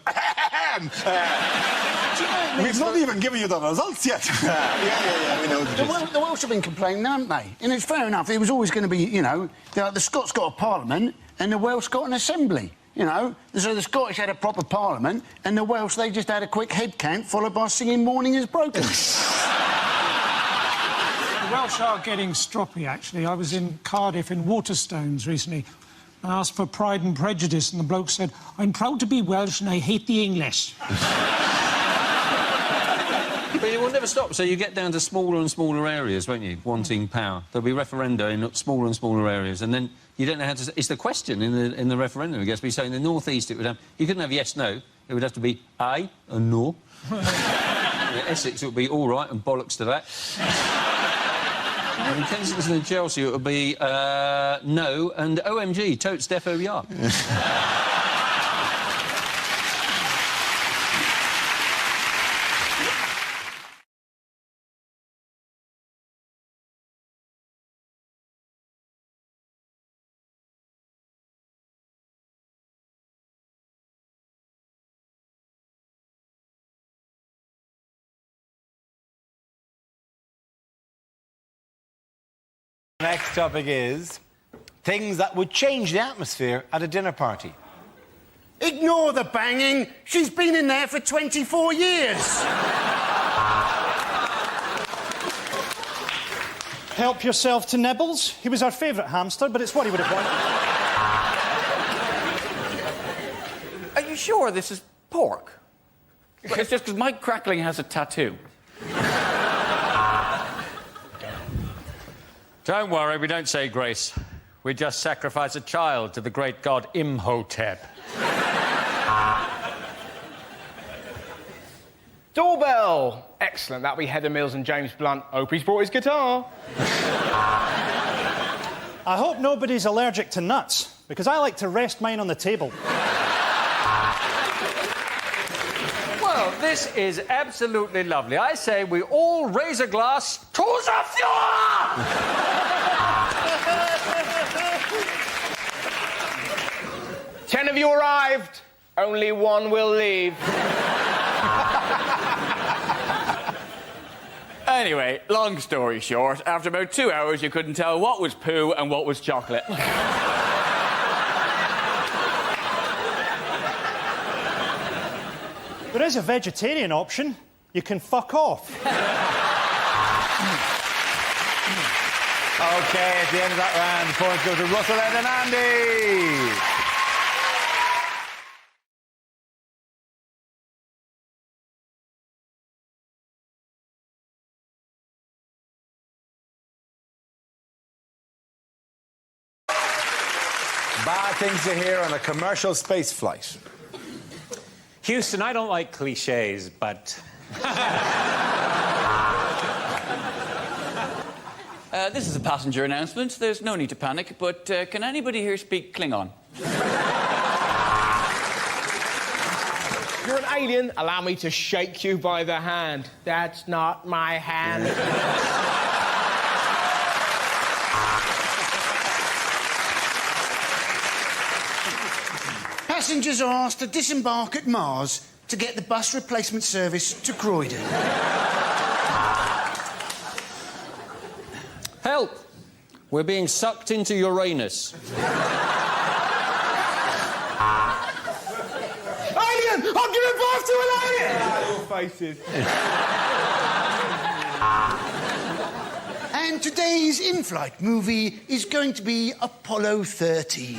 we've not even given you the results yet. Yeah, we know the Welsh have been complaining, haven't they? And it's fair enough. It was always going to be, you know, the Scots got a parliament and the Welsh got an assembly. You know, so the Scottish had a proper parliament, and the Welsh, they just had a quick head count, followed by singing Morning is Broken. The Welsh are getting stroppy, actually. I was in Cardiff in Waterstones recently. I asked for Pride and Prejudice, and the bloke said, I'm proud to be Welsh and I hate the English. But it will never stop, so you get down to smaller and smaller areas, won't you, wanting power. There'll be referenda in smaller and smaller areas, and then you don't know how to... It's the question in the referendum, I guess. So in the North East, it would have... You couldn't have yes, no. It would have to be aye and no. In Essex, it would be all right and bollocks to that. In Kensington and Chelsea, it would be no and OMG, totes defo ya. Next topic is things that would change the atmosphere at a dinner party. Ignore the banging. She's been in there for 24 years. Help yourself to Nibbles. He was our favourite hamster, but it's what he would have wanted. Are you sure this is pork? It's just because Mike Crackling has a tattoo. Don't worry, we don't say grace. We just sacrifice a child to the great god Imhotep. Doorbell! Excellent. That'll be Heather Mills and James Blunt. Hope he's brought his guitar. I hope nobody's allergic to nuts, because I like to rest mine on the table. Well, this is absolutely lovely. I say we all raise a glass to the Fuhrer! 10 of you arrived. Only one will leave. Anyway, long story short, after about 2 hours, you couldn't tell what was poo and what was chocolate. There is a vegetarian option. You can fuck off. OK, at the end of that round, the points go to Russell, Ed and Andy. Bad things to hear on a commercial space flight. Houston, I don't like cliches, but... This is a passenger announcement. There's no need to panic, but can anybody here speak Klingon? You're an alien. Allow me to shake you by the hand. That's not my hand. Passengers are asked to disembark at Mars to get the bus replacement service to Croydon. Help! We're being sucked into Uranus. I'm giving birth to an alien! Your faces. And today's in-flight movie is going to be Apollo 13.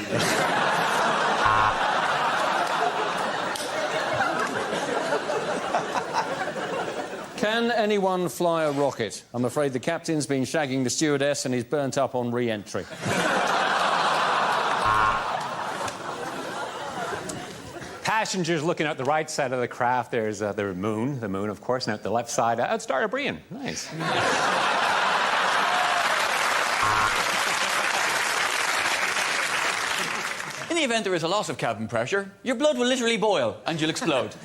Can anyone fly a rocket? I'm afraid the captain's been shagging the stewardess and he's burnt up on re-entry. Passengers looking out the right side of the craft. There's the moon, of course, and out the left side, Star of Brian. Nice. In the event there is a loss of cabin pressure, your blood will literally boil and you'll explode.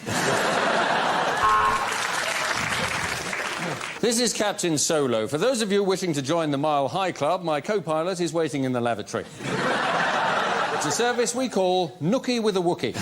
This is Captain Solo. For those of you wishing to join the Mile High Club, my co-pilot is waiting in the lavatory. It's a service we call Nookie with a Wookie.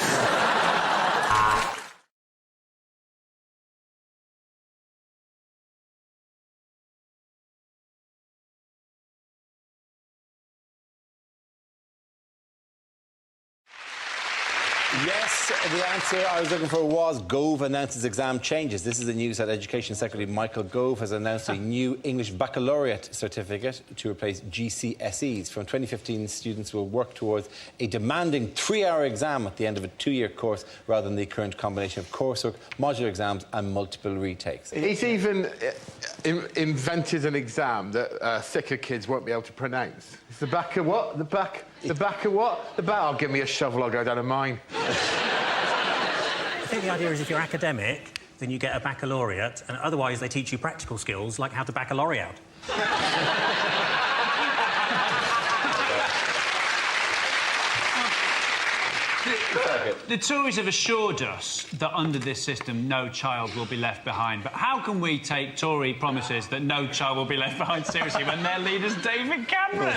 Yes, the answer I was looking for was Gove announces exam changes. This is the news that Education Secretary Michael Gove has announced a new English baccalaureate certificate to replace GCSEs. From 2015, students will work towards a demanding 3-hour exam at the end of a 2-year course rather than the current combination of coursework, modular exams and multiple retakes. He's even invented an exam that thicker kids won't be able to pronounce. It's the back of what? The back of what? The back. Oh, give me a shovel, I'll go down a mine. I think the idea is if you're academic, then you get a baccalaureate, and otherwise they teach you practical skills like how to baccalaureate. The Tories have assured us that under this system no child will be left behind. But how can we take Tory promises that no child will be left behind seriously when their leader's David Cameron?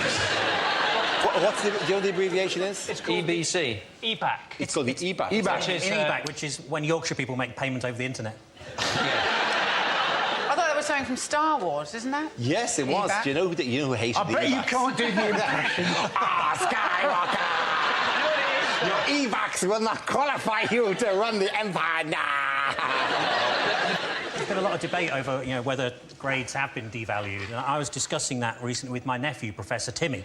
What's the, do you know what the abbreviation is? It's called EBC. EBAC. It's called the EBAC. EBAC, which is when Yorkshire people make payment over the internet. I thought that was something from Star Wars, isn't that? Yes, it was. Do you know who hated the EBACs? I bet you can't do the impression. Skywalker! Your EBACs will not qualify you to run the Empire now. There's been a lot of debate over, whether grades have been devalued, and I was discussing that recently with my nephew, Professor Timmy.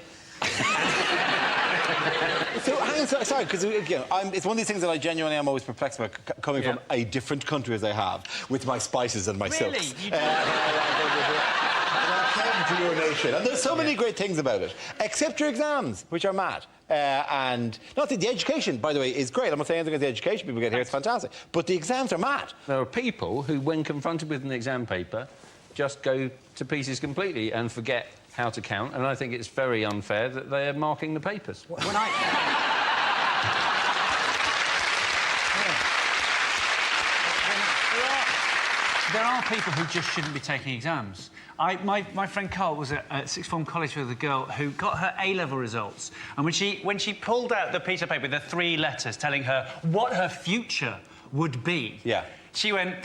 So, hang on, sorry, because it's one of these things that I genuinely am always perplexed about, coming from a different country as I have, with my spices and my silks. Really? To your nation. And there's so many great things about it, except your exams, which are mad. And not that the education, by the way, is great. I'm not saying anything about the education people get here, it's fantastic. But the exams are mad. There are people who, when confronted with an exam paper, just go to pieces completely and forget how to count, and I think it's very unfair that they are marking the papers. There are people who just shouldn't be taking exams. My friend Carl was at sixth form college with a girl who got her A-level results, and when she pulled out the piece of paper with the 3 letters telling her what her future would be, she went,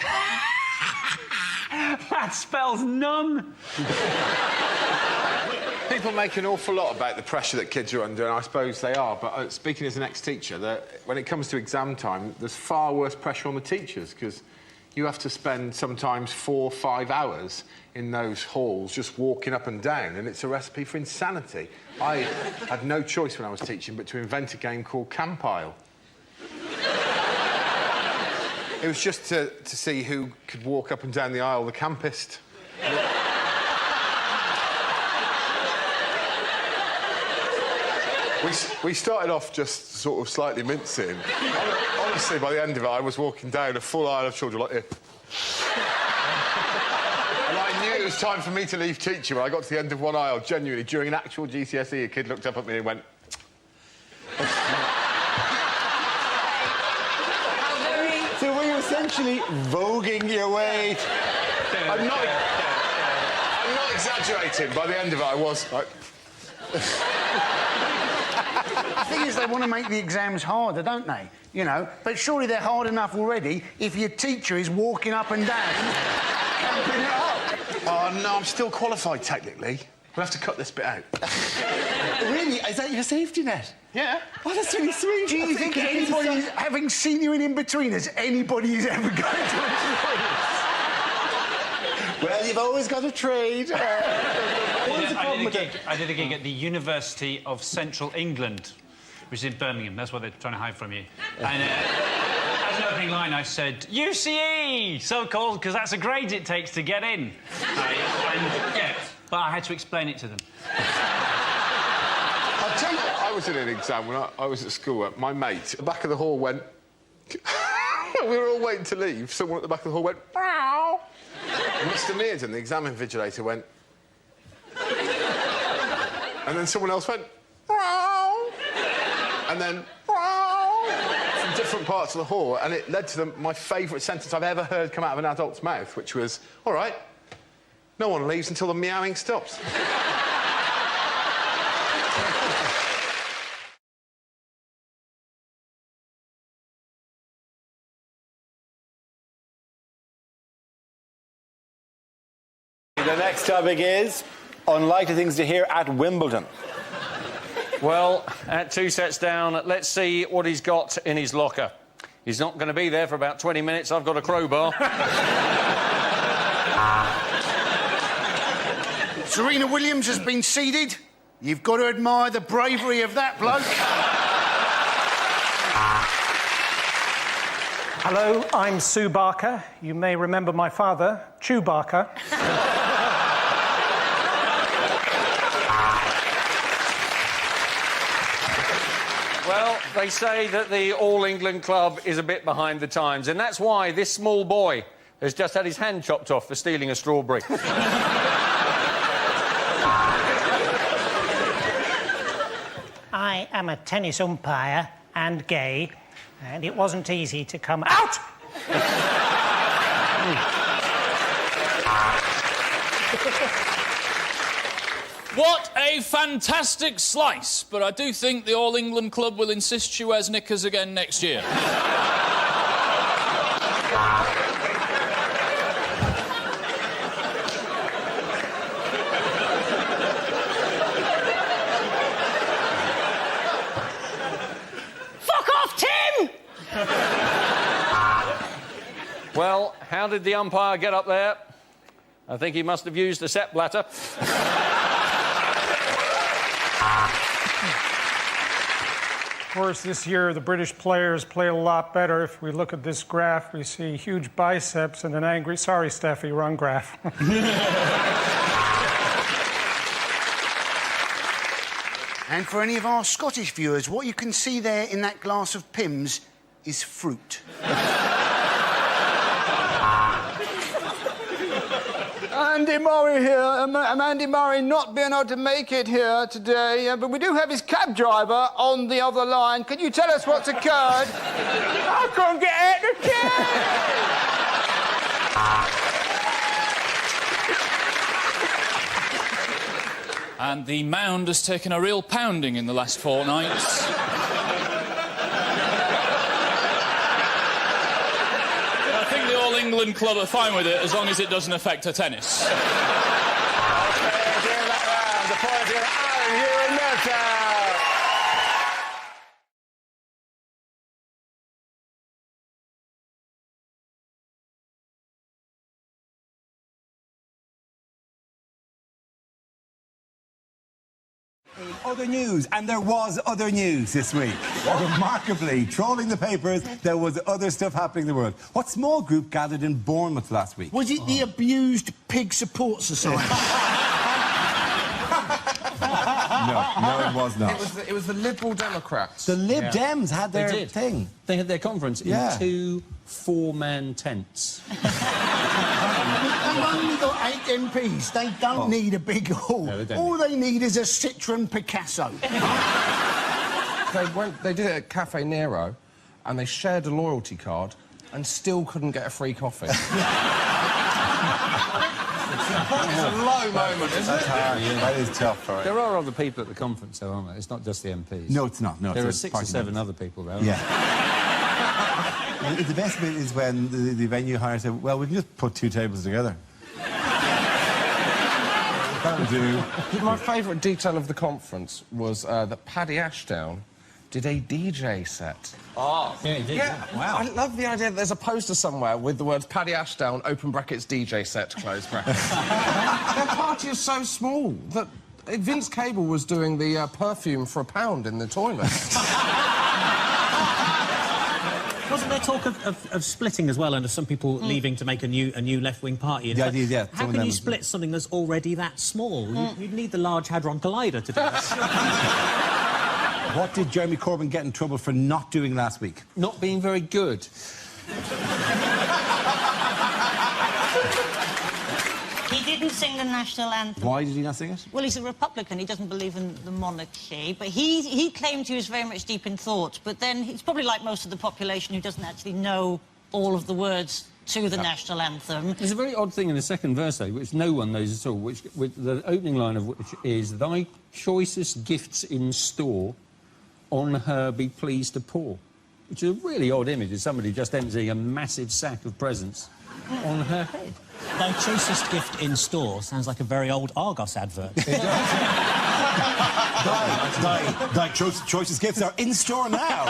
that spells none. People make an awful lot about the pressure that kids are under, and I suppose they are, but speaking as an ex-teacher, when it comes to exam time, there's far worse pressure on the teachers, because you have to spend sometimes 4 or 5 hours in those halls just walking up and down, and it's a recipe for insanity. I had no choice when I was teaching but to invent a game called Campile. It was just to see who could walk up and down the aisle the campest. We started off just sort of slightly mincing. Honestly, by the end of it, I was walking down a full aisle of children like this. And I knew it was time for me to leave teaching when I got to the end of one aisle, genuinely. During an actual GCSE, a kid looked up at me and went... So were you essentially voguing your way? I'm not exaggerating. By the end of it, I was like... The thing is, they want to make the exams harder, don't they? But surely they're hard enough already if your teacher is walking up and down, camping it up. Oh, no, I'm still qualified, technically. We'll have to cut this bit out. Really? Is that your safety net? Yeah. Oh, that's really sweet. Do you think anybody, having seen you in In-Betweeners, anybody's ever going to enjoy it? Well, you've always got a trade. What was the problem with it? I did a gig at the University of Central England, which is in Birmingham. That's what they're trying to hide from you. And as an opening line, I said, UCE! So called because that's the grades it takes to get in. But I had to explain it to them. I'll tell you what, I was in an exam when I was at school. My mate at the back of the hall went... we were all waiting to leave. Someone at the back of the hall went... Bow! And Mr Mearden, the exam invigilator, went... and then someone else went... Bow! And then... Bow! From different parts of the hall, and it led to my favourite sentence I've ever heard come out of an adult's mouth, which was, all right, no one leaves until the meowing stops. The next topic is unlikely things to hear at Wimbledon. Well, at 2 sets down, let's see what he's got in his locker. He's not going to be there for about 20 minutes. I've got a crowbar. Serena Williams has been seeded. You've got to admire the bravery of that bloke. Hello, I'm Sue Barker. You may remember my father, Chew Barker. Well, they say that the All England Club is a bit behind the times, and that's why this small boy has just had his hand chopped off for stealing a strawberry. I am a tennis umpire and gay, and it wasn't easy to come out. What a fantastic slice, but I do think the All England Club will insist she wears knickers again next year. Fuck off, Tim! Well, how did the umpire get up there? I think he must have used a set bladder. Of course, this year the British players play a lot better. If we look at this graph, we see huge biceps and an angry... Sorry, Steffi, wrong graph. And for any of our Scottish viewers, what you can see there in that glass of Pimm's is fruit. Andy Murray here. Andy Murray not being able to make it here today, but we do have his cab driver on the other line. Can you tell us what's occurred? I can't get out of the cab! And the mound has taken a real pounding in the last fortnight. I think the All England Club are fine with it as long as it doesn't affect her tennis. The point is Aaron here in Milltown. In other news, and there was other news this week. Remarkably, trawling the papers, there was other stuff happening in the world. What small group gathered in Bournemouth last week? Was it the Abused Pig Support Society? No, it was not. It was the Liberal Democrats. The Lib Dems had their thing. They had their conference in 2 4-man tents. They've only got 8 MPs. They don't need a big hall. No, they don't. All they need is a Citroen Picasso. They did it at Cafe Nero, and they shared a loyalty card and still couldn't get a free coffee. It's a low moment, isn't it? That is tough, all right. There are other people at the conference, though, aren't there? It's not just the MPs. No, it's not. No, there are it's 6 or party 7 members. other people there. Yeah. The best bit is when the venue hire said, well, we can just put 2 tables together. That'll do. My favourite detail of the conference was that Paddy Ashdown did a DJ set. Oh. Yeah, he did. Yeah. Wow. I love the idea that there's a poster somewhere with the words Paddy Ashdown, open brackets, DJ set, close brackets. Their party is so small that Vince Cable was doing the perfume for £1 in the toilet. Wasn't there talk of splitting as well, and of some people leaving to make a new left-wing party? The idea, yeah. How can you split something that's already that small? You'd need the Large Hadron Collider to do that. What did Jeremy Corbyn get in trouble for not doing last week? Not being very good. He didn't sing the national anthem. Why did he not sing it? Well, he's a Republican. He doesn't believe in the monarchy. But he claimed he was very much deep in thought. But then he's probably like most of the population who doesn't actually know all of the words to the national anthem. There's a very odd thing in the second verse, though, which no one knows at all, which the opening line of which is, "Thy choicest gifts in store, on her be pleased to pour," which is a really odd image of somebody just emptying a massive sack of presents on her head. Thy choicest gift in store sounds like a very old Argos advert. It does. Thy choicest gifts are in store now.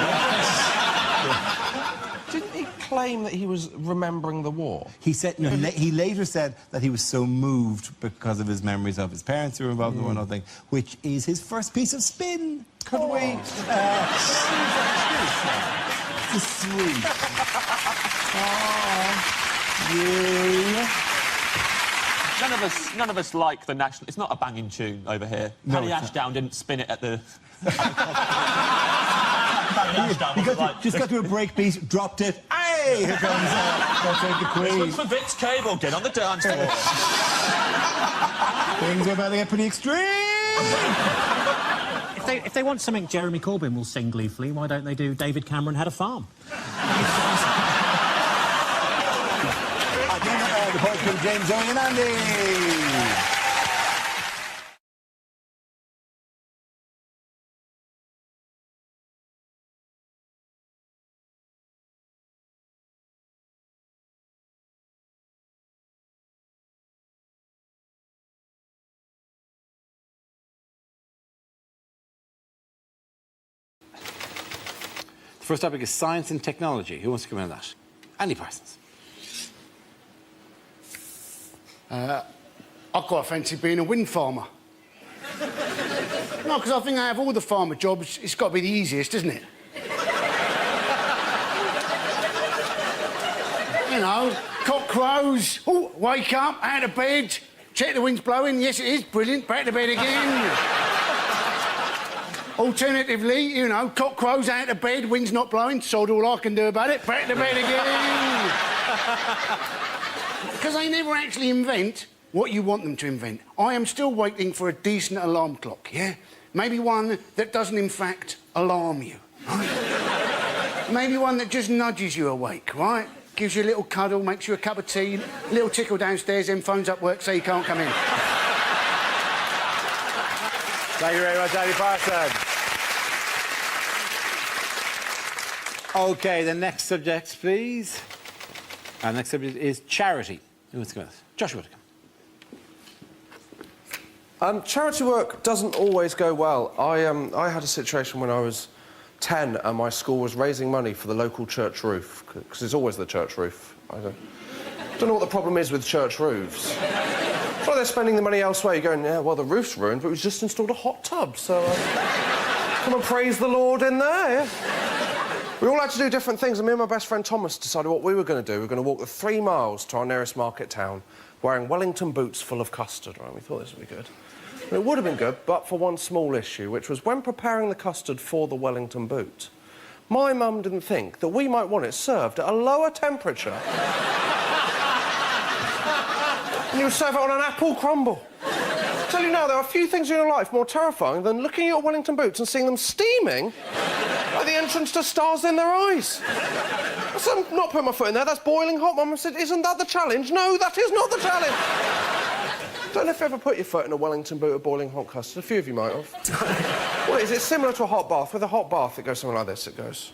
Didn't he claim that he was remembering the war? He said, no, he later said that he was so moved because of his memories of his parents who were involved in the war and all thing, which is his first piece of spin. Could we? This is sweet. None of us like the national. It's not a banging tune over here. No, Paddy Ashdown didn't spin it at the. Just got to a break beat, dropped it. Hey, here comes the Queen. This one's for Vince Cable. Get on the dance floor. Things are about to get pretty extreme. If they want something Jeremy Corbyn will sing gleefully, why don't they do David Cameron Had a Farm? The boys from James, Zoe and Andy. The first topic is science and technology. Who wants to come in on that? Andy Parsons. I quite fancy being a wind farmer. No, because I think out of all the farmer jobs, it's got to be the easiest, isn't it? You know, cock crows, oh, wake up, out of bed, check the wind's blowing, yes it is, brilliant, back to bed again. Alternatively, you know, cock crows out of bed, wind's not blowing, sod all I can do about it, back to bed again. Because they never actually invent what you want them to invent. I am still waiting for a decent alarm clock, yeah? Maybe one that doesn't, in fact, alarm you, right? Maybe one that just nudges you awake, right? Gives you a little cuddle, makes you a cup of tea, a little tickle downstairs, then phones up work so you can't come in. Thank you very much, Andy Parsons. OK, the next subject, please. Our next subject is charity. Who wants to go with us? Joshua. Charity work doesn't always go well. I had a situation when I was 10 and my school was raising money for the local church roof, because it's always the church roof. I don't know what the problem is with church roofs. It's like they're spending the money elsewhere. You're going, yeah, well, the roof's ruined, but we've just installed a hot tub, so come and praise the Lord in there, yeah? We all had to do different things, and me and my best friend Thomas decided what we were going to do. We were going to walk the 3 miles to our nearest market town wearing Wellington boots full of custard, right? We thought this would be good. And it would have been good, but for one small issue, which was when preparing the custard for the Wellington boot, my mum didn't think that we might want it served at a lower temperature. And you would serve it on an apple crumble. I tell you now, there are a few things in your life more terrifying than looking at your Wellington boots and seeing them steaming at the entrance to stars in their eyes. So I'm not putting my foot in there, that's boiling hot. Mum said, isn't that the challenge? No, that is not the challenge. Don't know if you ever put your foot in a Wellington boot of boiling hot custard. A few of you might have. What is it? Similar to a hot bath. With a hot bath, it goes something like this. It goes...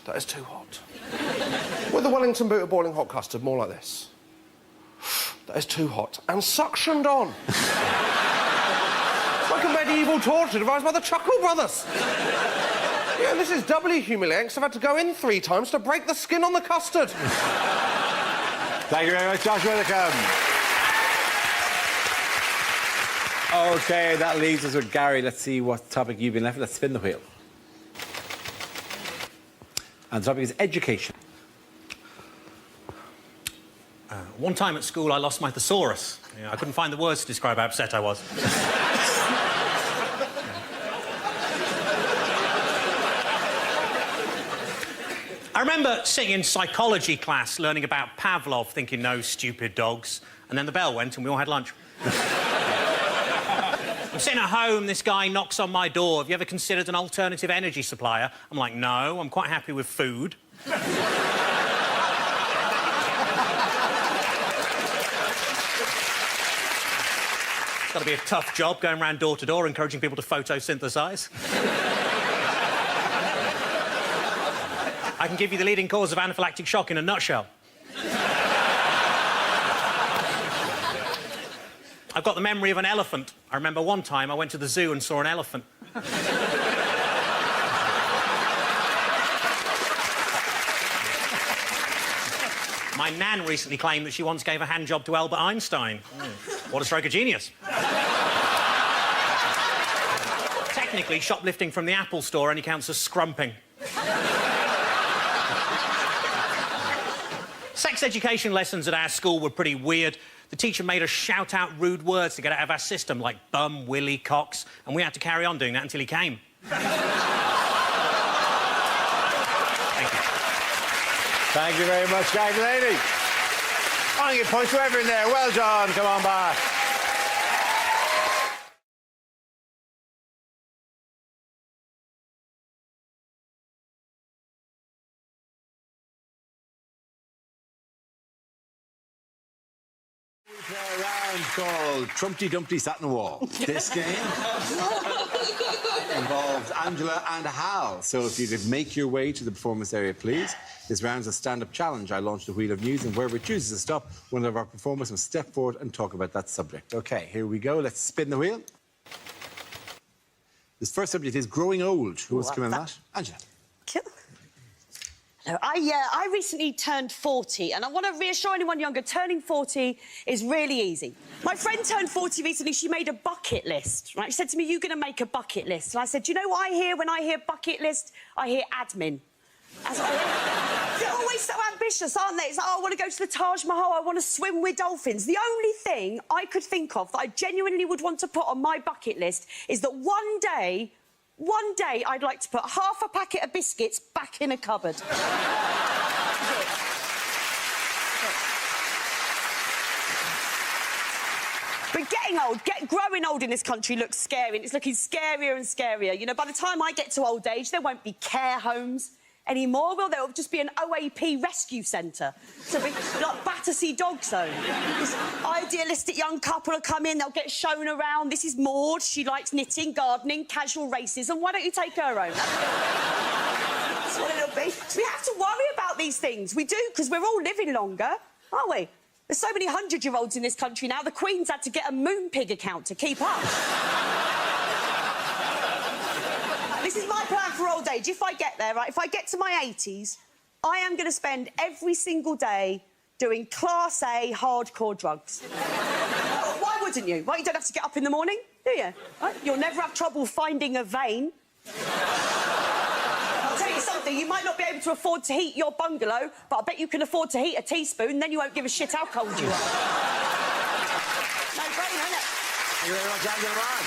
That is too hot. With a Wellington boot of boiling hot custard, more like this. that is too hot and suctioned on. It's like a medieval torture devised by the Chuckle Brothers. Yeah, and this is doubly humiliating because I've had to go in 3 times to break the skin on the custard. Thank you very much, Josh Widdicombe. OK, that leaves us with Gary. Let's see what topic you've been left with. Let's spin the wheel. And the topic is education. One time at school, I lost my thesaurus. Yeah, I couldn't find the words to describe how upset I was. I remember sitting in psychology class, learning about Pavlov, thinking, no stupid dogs. And then the bell went and we all had lunch. I'm sitting at home, this guy knocks on my door. Have you ever considered an alternative energy supplier? I'm like, no, I'm quite happy with food. It's got to be a tough job going around door to door encouraging people to photosynthesize. I can give you the leading cause of anaphylactic shock in a nutshell. I've got the memory of an elephant. I remember one time I went to the zoo and saw an elephant. My nan recently claimed that she once gave a hand job to Albert Einstein. What a stroke of genius. Technically, shoplifting from the Apple store only counts as scrumping. Sex education lessons at our school were pretty weird. The teacher made us shout out rude words to get out of our system, like bum, willy, cocks, and we had to carry on doing that until he came. Thank you very much, Guy Delaney. I get points whoever in there. Well done. Come on back. We play a round called Trumpty Dumpty Sat in the Wall. This game involves Angela and Hal. So if you could make your way to the performance area, please. This round's a stand-up challenge. I launched the wheel of news, and wherever it chooses to stop, one of our performers must step forward and talk about that subject. OK, here we go. Let's spin the wheel. This first subject is growing old. Who wants to come in on that? Angela. Hello. I recently turned 40, and I want to reassure anyone younger, turning 40 is really easy. My friend turned 40 recently. She made a bucket list, right? She said to me, you're going to make a bucket list. And I said, do you know what I hear when I hear bucket list? I hear admin. They're always so ambitious, aren't they? It's like, oh, I want to go to the Taj Mahal, I want to swim with dolphins. The only thing I could think of that I genuinely would want to put on my bucket list is that one day I'd like to put half a packet of biscuits back in a cupboard. But getting old, growing old in this country looks scary, and it's looking scarier and scarier. You know, by the time I get to old age, there won't be care homes anymore, will there? It'll just be an OAP rescue centre. So it'll be like Battersea Dog Zone. This idealistic young couple will come in, they'll get shown around. This is Maud, she likes knitting, gardening, casual racism. Why don't you take her home? That's what it'll be. So we have to worry about these things. We do, because we're all living longer, aren't we? There's so many 100-year-olds in this country now, the Queen's had to get a moon pig account to keep up. This is my plan for old age. If I get there, right, if I get to my 80s, I am going to spend every single day doing Class A hardcore drugs. Why wouldn't you? Well, you don't have to get up in the morning, do you? Right? You'll never have trouble finding a vein. I'll tell you something, you might not be able to afford to heat your bungalow, but I bet you can afford to heat a teaspoon, then you won't give a shit how cold you are. No-brainer, innit? Thank you very much, Angela Ryan.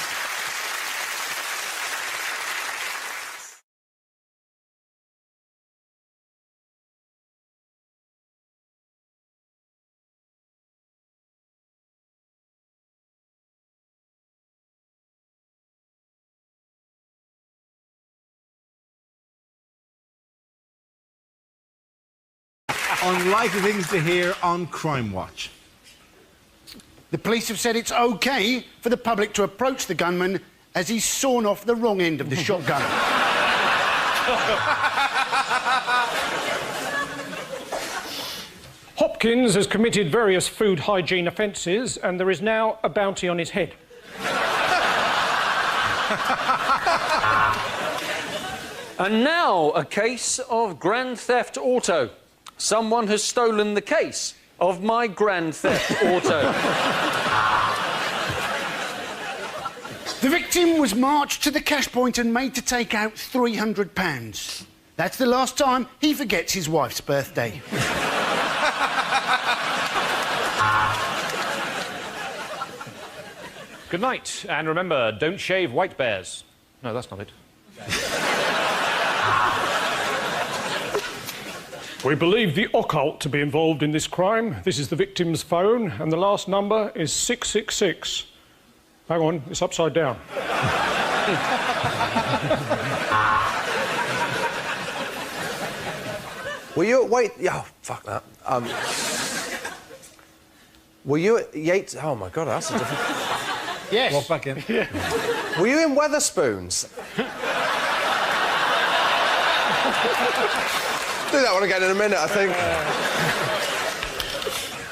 Unlikely things to hear on Crime Watch. The police have said it's OK for the public to approach the gunman as he's sawn off the wrong end of the shotgun. Hop Hopkins has committed various food hygiene offences and there is now a bounty on his head. And now, a case of Grand Theft Auto. Someone has stolen the case of my Grand Theft Auto. The victim was marched to the cash point and made to take out £300. That's the last time he forgets his wife's birthday. Good night, and remember, don't shave white bears. No, that's not it. We believe the occult to be involved in this crime. This is the victim's phone, and the last number is 666. Hang on, it's upside down. Were you at Oh, fuck that. Were you at Yates? Oh my God, that's a different. Yes. Walk back in. Were you in Weatherspoons? Do that one again in a minute, I think.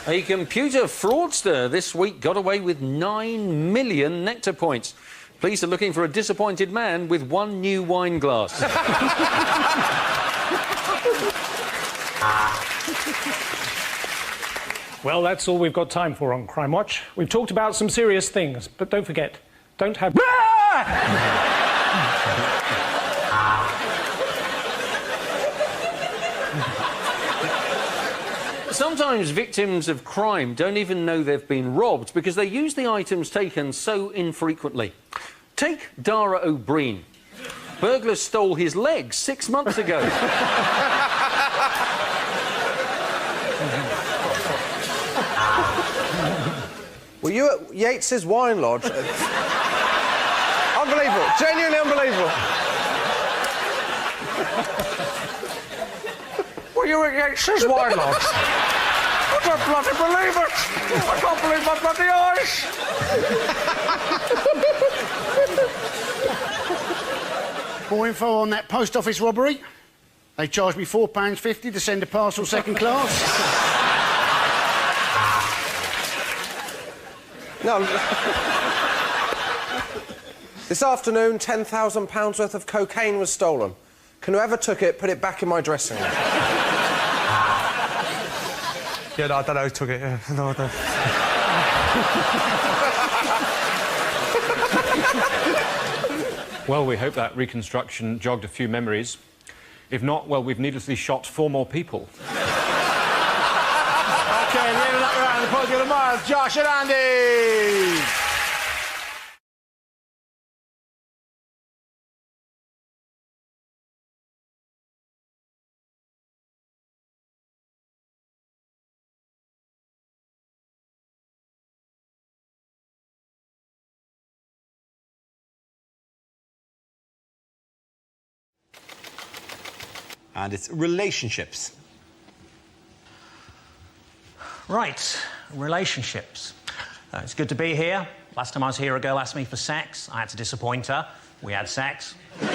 A computer fraudster this week got away with 9 million nectar points. Police are looking for a disappointed man with one new wine glass. Well, that's all we've got time for on Crime Watch. We've talked about some serious things, but don't forget, don't have... Sometimes victims of crime don't even know they've been robbed because they use the items taken so infrequently. Take Dara O'Brien. Burglars stole his legs 6 months ago. Were you at Yates's Wine Lodge? Unbelievable. Genuinely unbelievable. Were you at Yates's Wine Lodge? I don't bloody believe it! I can't believe my bloody eyes! More info on that post office robbery. They charged me £4.50 to send a parcel second class. No. This afternoon, £10,000 worth of cocaine was stolen. Can whoever took it put it back in my dressing room? Yeah, no, I don't know who took it. Yeah. No, I don't. Well, we hope that reconstruction jogged a few memories. If not, well, we've needlessly shot 4 more people. OK, leaving that round the podcast of Miles, Josh and Andy! And it's relationships. Right, relationships. It's good to be here. Last time I was here, a girl asked me for sex. I had to disappoint her. We had sex. But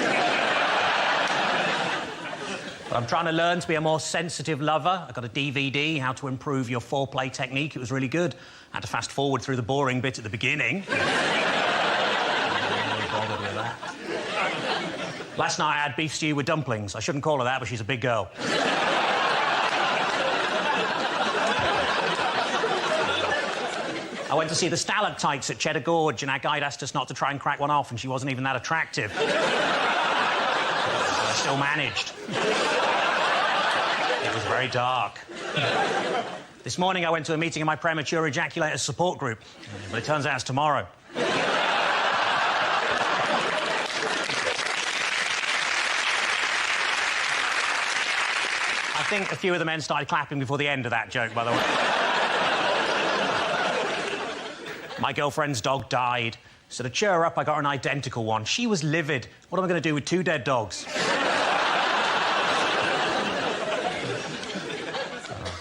I'm trying to learn to be a more sensitive lover. I got a DVD, How to Improve Your Foreplay Technique. It was really good. I had to fast forward through the boring bit at the beginning. I'm really bothered with that. Last night I had beef stew with dumplings. I shouldn't call her that, but she's a big girl. I went to see the stalactites at Cheddar Gorge, and our guide asked us not to try and crack one off, and she wasn't even that attractive. I still managed. It was very dark. This morning I went to a meeting of my premature ejaculators support group, but it turns out it's tomorrow. I think a few of the men started clapping before the end of that joke, by the way. My girlfriend's dog died. So to cheer her up, I got her an identical one. She was livid. What am I going to do with 2 dead dogs? A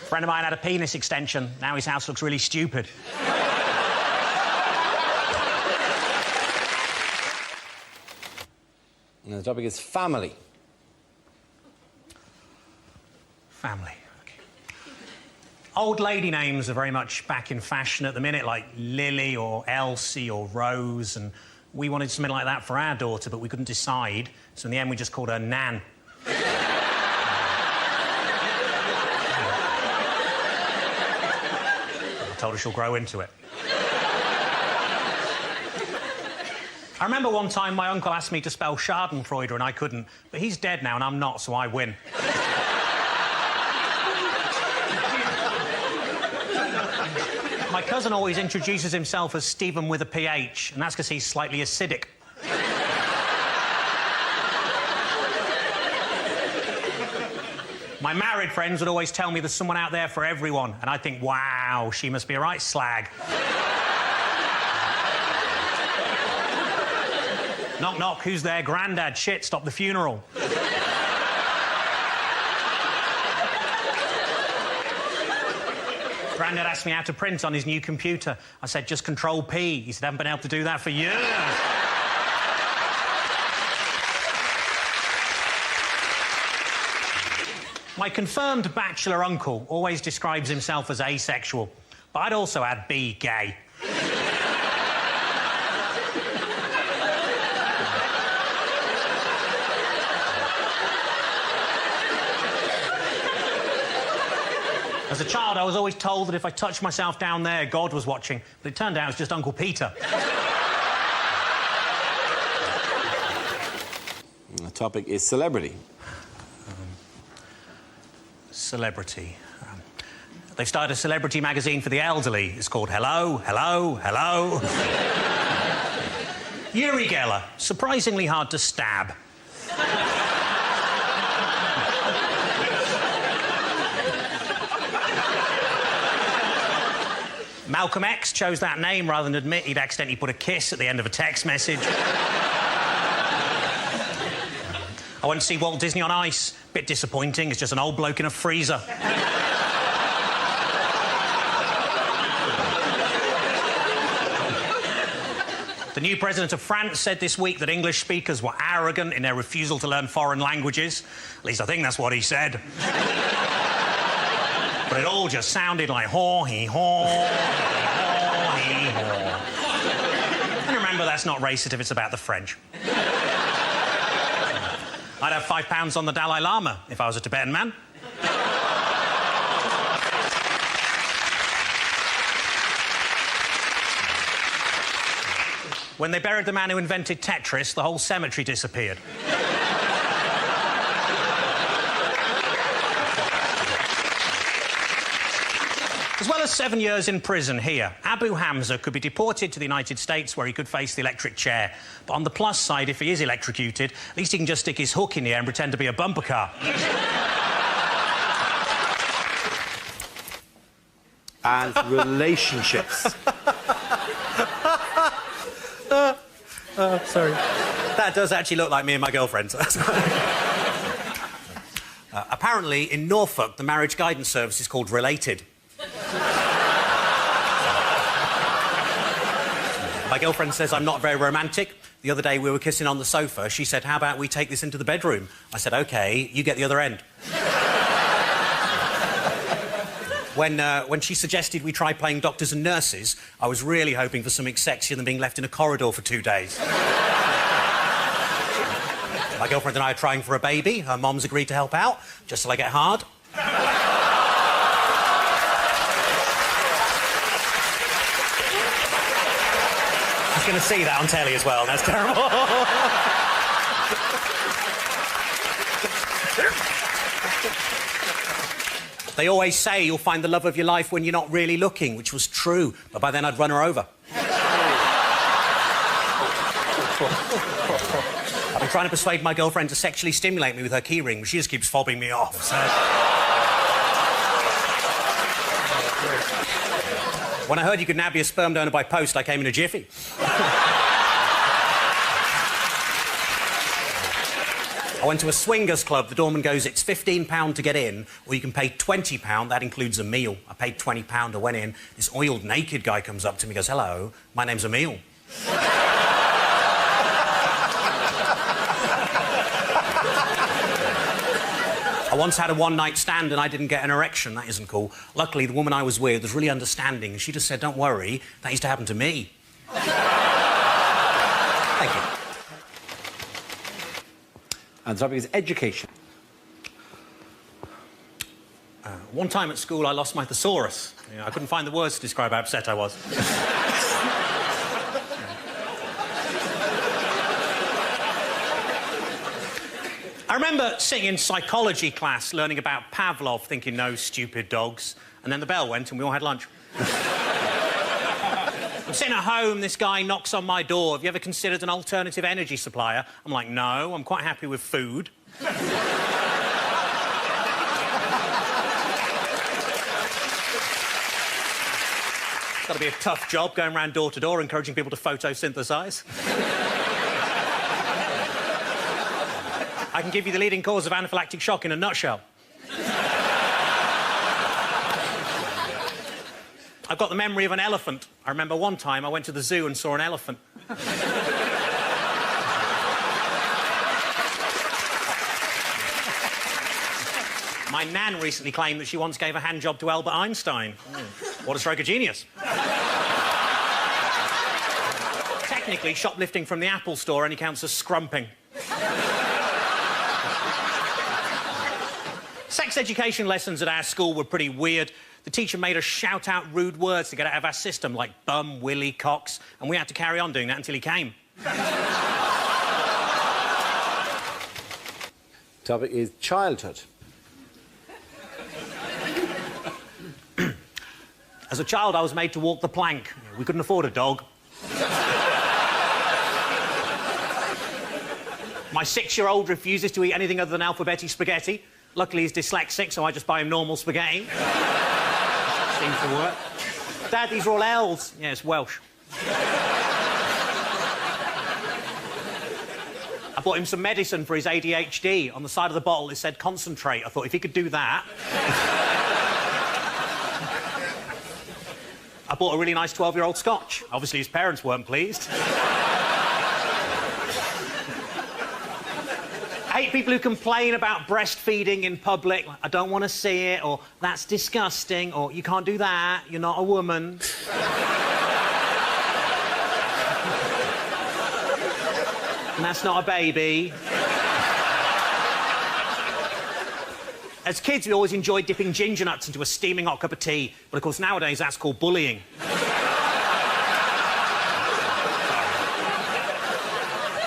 friend of mine had a penis extension. Now his house looks really stupid. And the topic is family. Family. Okay. Old lady names are very much back in fashion at the minute, like Lily or Elsie or Rose, and we wanted something like that for our daughter, but we couldn't decide, so in the end we just called her Nan. I told her she'll grow into it. I remember one time my uncle asked me to spell Schadenfreude and I couldn't, but he's dead now and I'm not, so I win. My cousin always introduces himself as Stephen with a PH, and that's because he's slightly acidic. My married friends would always tell me there's someone out there for everyone, and I'd think, wow, she must be a right slag. Knock, knock, who's there? Grandad, shit, stop the funeral. Grandad asked me how to print on his new computer. I said, just Control P. He said, I haven't been able to do that for years. My confirmed bachelor uncle always describes himself as asexual, but I'd also add B, gay. As a child, I was always told that if I touched myself down there, God was watching, but it turned out it was just Uncle Peter. The topic is celebrity. Celebrity. They've started a celebrity magazine for the elderly. It's called Hello, Hello, Hello. Uri Geller, surprisingly hard to stab. Malcolm X chose that name rather than admit he'd accidentally put a kiss at the end of a text message. I went to see Walt Disney on Ice. Bit disappointing, it's just an old bloke in a freezer. The new president of France said this week that English speakers were arrogant in their refusal to learn foreign languages. At least I think that's what he said. But it all just sounded like haw-hee-haw, haw-hee-haw. And remember, that's not racist if it's about the French. I'd have £5 on the Dalai Lama if I was a Tibetan man. When they buried the man who invented Tetris, the whole cemetery disappeared. As well as 7 years in prison here, Abu Hamza could be deported to the United States where he could face the electric chair. But on the plus side, if he is electrocuted, at least he can just stick his hook in the air and pretend to be a bumper car. And relationships. Sorry. That does actually look like me and my girlfriend. Apparently, in Norfolk, the marriage guidance service is called Related. My girlfriend says I'm not very romantic. The other day we were kissing on the sofa. She said, how about we take this into the bedroom? I said, OK, you get the other end. When she suggested we try playing doctors and nurses, I was really hoping for something sexier than being left in a corridor for 2 days. My girlfriend and I are trying for a baby. Her mom's agreed to help out, just till I get hard. She's going to see that on telly as well. That's terrible. They always say you'll find the love of your life when you're not really looking, which was true, but by then I'd run her over. I've been trying to persuade my girlfriend to sexually stimulate me with her keyring, but she just keeps fobbing me off. So... When I heard you could now be a sperm donor by post, I came in a jiffy. I went to a swingers club. The doorman goes, it's £15 to get in, or you can pay £20. That includes a meal. I paid £20. I went in. This oiled, naked guy comes up to me and goes, hello, my name's Emil. I once had a one-night stand and I didn't get an erection. That isn't cool. Luckily, the woman I was with was really understanding, and she just said, "Don't worry, that used to happen to me." Thank you. And the topic is education. One time at school, I lost my thesaurus. I couldn't find the words to describe how upset I was. I remember sitting in psychology class learning about Pavlov, thinking, no stupid dogs, and then the bell went and we all had lunch. I'm sitting at home, this guy knocks on my door. "Have you ever considered an alternative energy supplier?" I'm like, "No, I'm quite happy with food." It's got to be a tough job going around door to door encouraging people to photosynthesize. I can give you the leading cause of anaphylactic shock in a nutshell. I've got the memory of an elephant. I remember one time I went to the zoo and saw an elephant. My nan recently claimed that she once gave a hand job to Albert Einstein. What a stroke of genius. Technically, shoplifting from the Apple store only counts as scrumping. Sex education lessons at our school were pretty weird. The teacher made us shout out rude words to get out of our system, like bum, willy, cocks, and we had to carry on doing that until he came. Topic is childhood. As a child, I was made to walk the plank. We couldn't afford a dog. My 6-year-old refuses to eat anything other than alphabeti spaghetti. Luckily, he's dyslexic, so I just buy him normal spaghetti. Seems to work. Dad, these are all L's. Yeah, it's Welsh. I bought him some medicine for his ADHD. On the side of the bottle, it said concentrate. I thought, if he could do that... I bought a really nice 12-year-old scotch. Obviously, his parents weren't pleased. I hate people who complain about breastfeeding in public. I don't want to see it, or that's disgusting, or you can't do that, you're not a woman. And that's not a baby. As kids, we always enjoyed dipping ginger nuts into a steaming hot cup of tea. But, of course, nowadays, that's called bullying.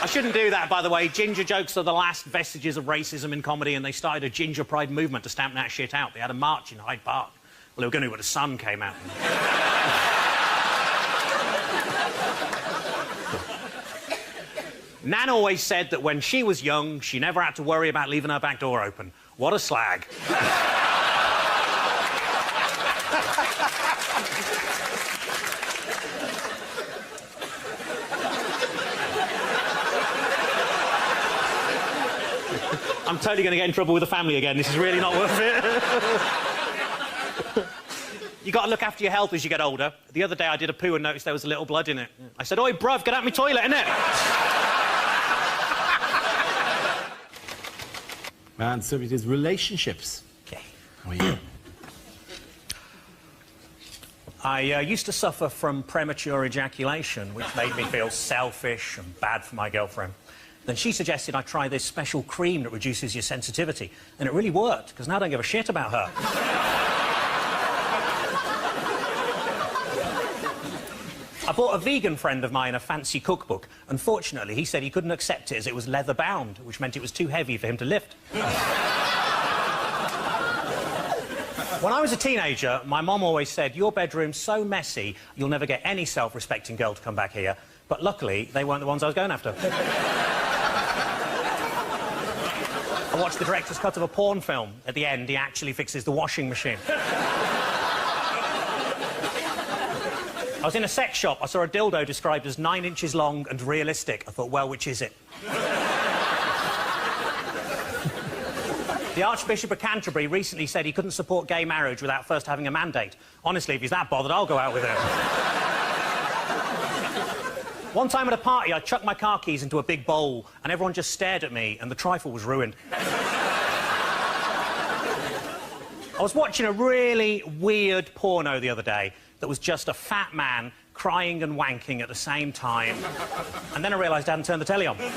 I shouldn't do that, by the way. Ginger jokes are the last vestiges of racism in comedy, and they started a ginger pride movement to stamp that shit out. They had a march in Hyde Park. Well, they were going to, but the sun came out. Nan always said that when she was young, she never had to worry about leaving her back door open. What a slag. I'm totally going to get in trouble with the family again. This is really not worth it. You got to look after your health as you get older. The other day I did a poo and noticed there was a little blood in it. I said, "Oi, bruv, get out my toilet, innit?" And the subject is relationships. Okay. How are you? I used to suffer from premature ejaculation, which made me feel selfish and bad for my girlfriend. Then she suggested I try this special cream that reduces your sensitivity. And it really worked, because now I don't give a shit about her. I bought a vegan friend of mine a fancy cookbook. Unfortunately, he said he couldn't accept it as it was leather-bound, which meant it was too heavy for him to lift. When I was a teenager, my mom always said, "Your bedroom's so messy, you'll never get any self-respecting girl to come back here." But luckily, they weren't the ones I was going after. I watched the director's cut of a porn film. At the end, he actually fixes the washing machine. I was in a sex shop. I saw a dildo described as 9 inches long and realistic. I thought, well, which is it? The Archbishop of Canterbury recently said he couldn't support gay marriage without first having a mandate. Honestly, if he's that bothered, I'll go out with him. One time at a party, I chucked my car keys into a big bowl, and everyone just stared at me, and the trifle was ruined. I was watching a really weird porno the other day that was just a fat man crying and wanking at the same time. And then I realised I hadn't turned the telly on. Thank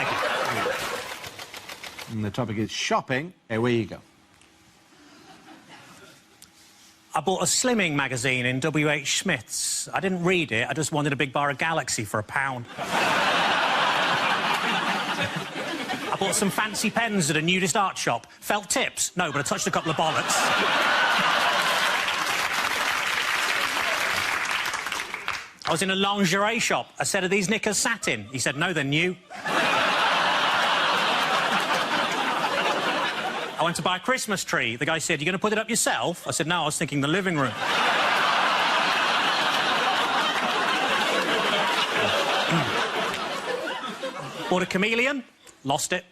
you. And the topic is shopping. Away you go. I bought a slimming magazine in W.H. Smith's. I didn't read it, I just wanted a big bar of Galaxy for £1. I bought some fancy pens at a nudist art shop. Felt tips? No, but I touched a couple of bollocks. I was in a lingerie shop. I said, are these knickers satin? He said, no, they're new. I went to buy a Christmas tree. The guy said, you're going to put it up yourself? I said, no, I was thinking the living room. Bought a chameleon, lost it.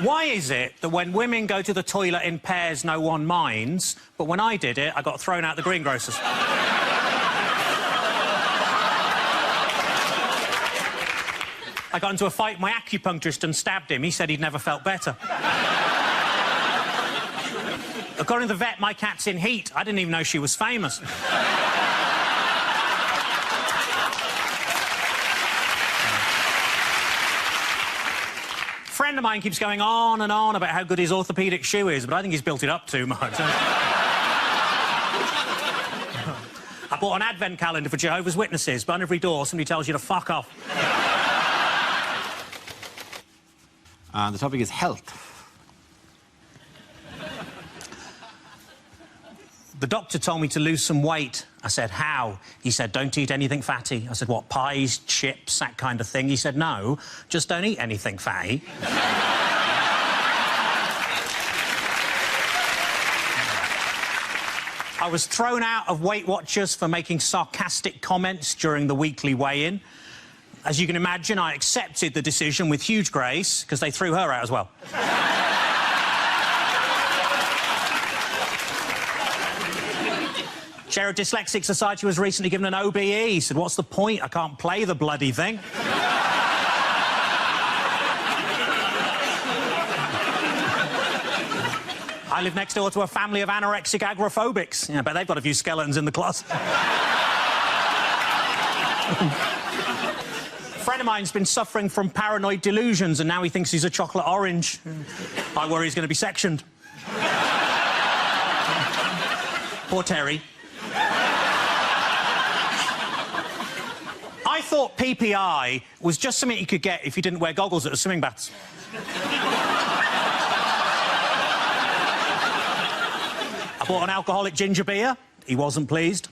Why is it that when women go to the toilet in pairs, no one minds, but when I did it, I got thrown out the greengrocers? I got into a fight with my acupuncturist and stabbed him. He said he'd never felt better. According to the vet, my cat's in heat. I didn't even know she was famous. A friend of mine keeps going on and on about how good his orthopaedic shoe is, but I think he's built it up too much. I bought an advent calendar for Jehovah's Witnesses, but on every door somebody tells you to fuck off. And the topic is health. The doctor told me to lose some weight. I said, how? He said, don't eat anything fatty. I said, what, pies, chips, that kind of thing? He said, no, just don't eat anything fatty. I was thrown out of Weight Watchers for making sarcastic comments during the weekly weigh-in. As you can imagine, I accepted the decision with huge grace, because they threw her out as well. Chair of Dyslexic Society was recently given an OBE. He said, what's the point? I can't play the bloody thing. I live next door to a family of anorexic agoraphobics. Yeah, but they've got a few skeletons in the closet. A friend of mine's been suffering from paranoid delusions and now he thinks he's a chocolate orange. I worry he's going to be sectioned. Poor Terry. I thought PPI was just something you could get if you didn't wear goggles at the swimming baths. I bought an alcoholic ginger beer. He wasn't pleased.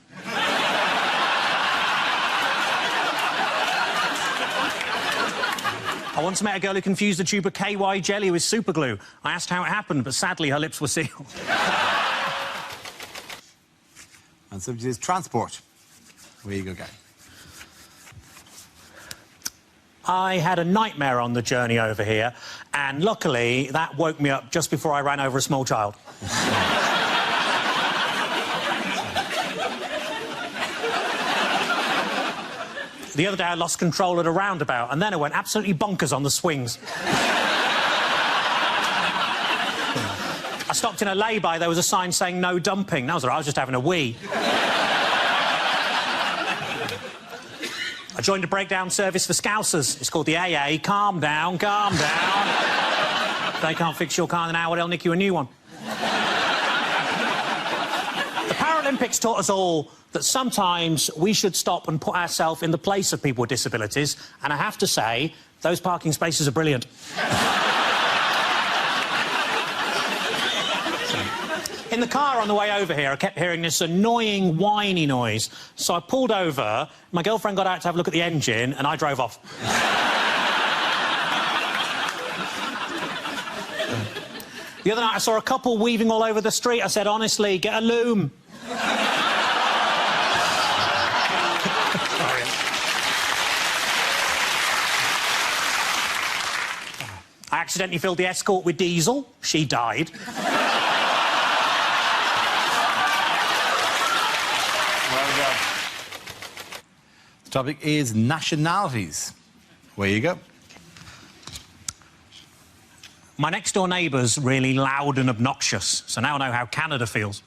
I once met a girl who confused a tube of KY jelly with super glue. I asked how it happened, but sadly her lips were sealed. And subject is transport. Where you go, Gary? I had a nightmare on the journey over here, and luckily that woke me up just before I ran over a small child. The other day I lost control at a roundabout, and then I went absolutely bonkers on the swings. I stopped in a lay-by, there was a sign saying no dumping. That was all right, I was just having a wee. I joined a breakdown service for Scousers. It's called the AA. Calm down, calm down. If they can't fix your car in an hour, they'll nick you a new one. The Paralympics taught us all that sometimes we should stop and put ourselves in the place of people with disabilities, and I have to say, those parking spaces are brilliant. In the car on the way over here, I kept hearing this annoying, whiny noise. So I pulled over, my girlfriend got out to have a look at the engine, and I drove off. The other night, I saw a couple weaving all over the street. I said, honestly, get a loom. I accidentally filled the Escort with diesel. She died. The topic is nationalities. Where you go? My next-door neighbour's really loud and obnoxious, so now I know how Canada feels.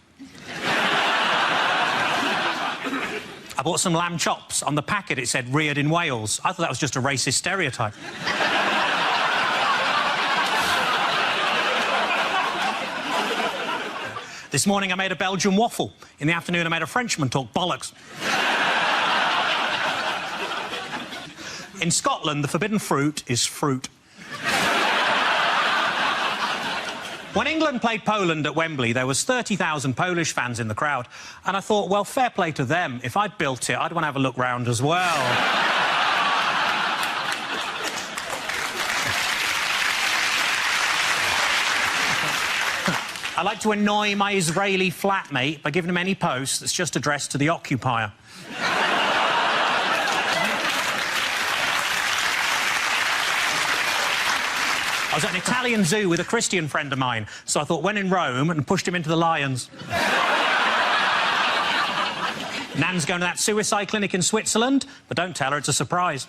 I bought some lamb chops. On the packet, it said reared in Wales. I thought that was just a racist stereotype. This morning, I made a Belgian waffle. In the afternoon, I made a Frenchman talk bollocks. In Scotland, the forbidden fruit is fruit. When England played Poland at Wembley, there was 30,000 Polish fans in the crowd. And I thought, well, fair play to them. If I'd built it, I'd want to have a look round as well. I like to annoy my Israeli flatmate by giving him any post that's just addressed to the occupier. I was at an Italian zoo with a Christian friend of mine, so I thought, when in Rome, and pushed him into the lions. Nan's going to that suicide clinic in Switzerland, but don't tell her, it's a surprise.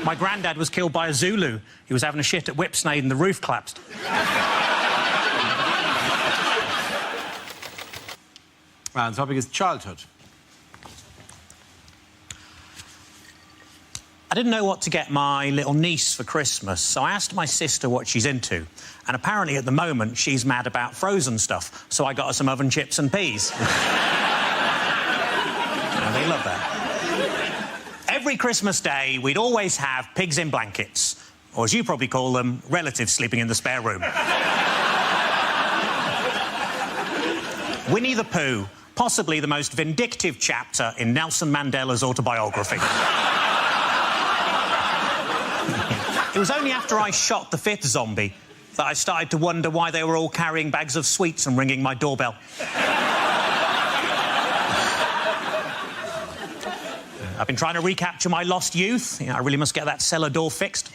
My granddad was killed by a Zulu. He was having a shit at Whipsnade and the roof collapsed. And the topic is childhood. I didn't know what to get my little niece for Christmas, so I asked my sister what she's into. And apparently, at the moment, she's mad about frozen stuff, so I got her some oven chips and peas. They love that. Every Christmas day, we'd always have pigs in blankets, or as you probably call them, relatives sleeping in the spare room. Winnie the Pooh, possibly the most vindictive chapter in Nelson Mandela's autobiography. It was only after I shot the 5th zombie that I started to wonder why they were all carrying bags of sweets and ringing my doorbell. I've been trying to recapture my lost youth. I really must get that cellar door fixed.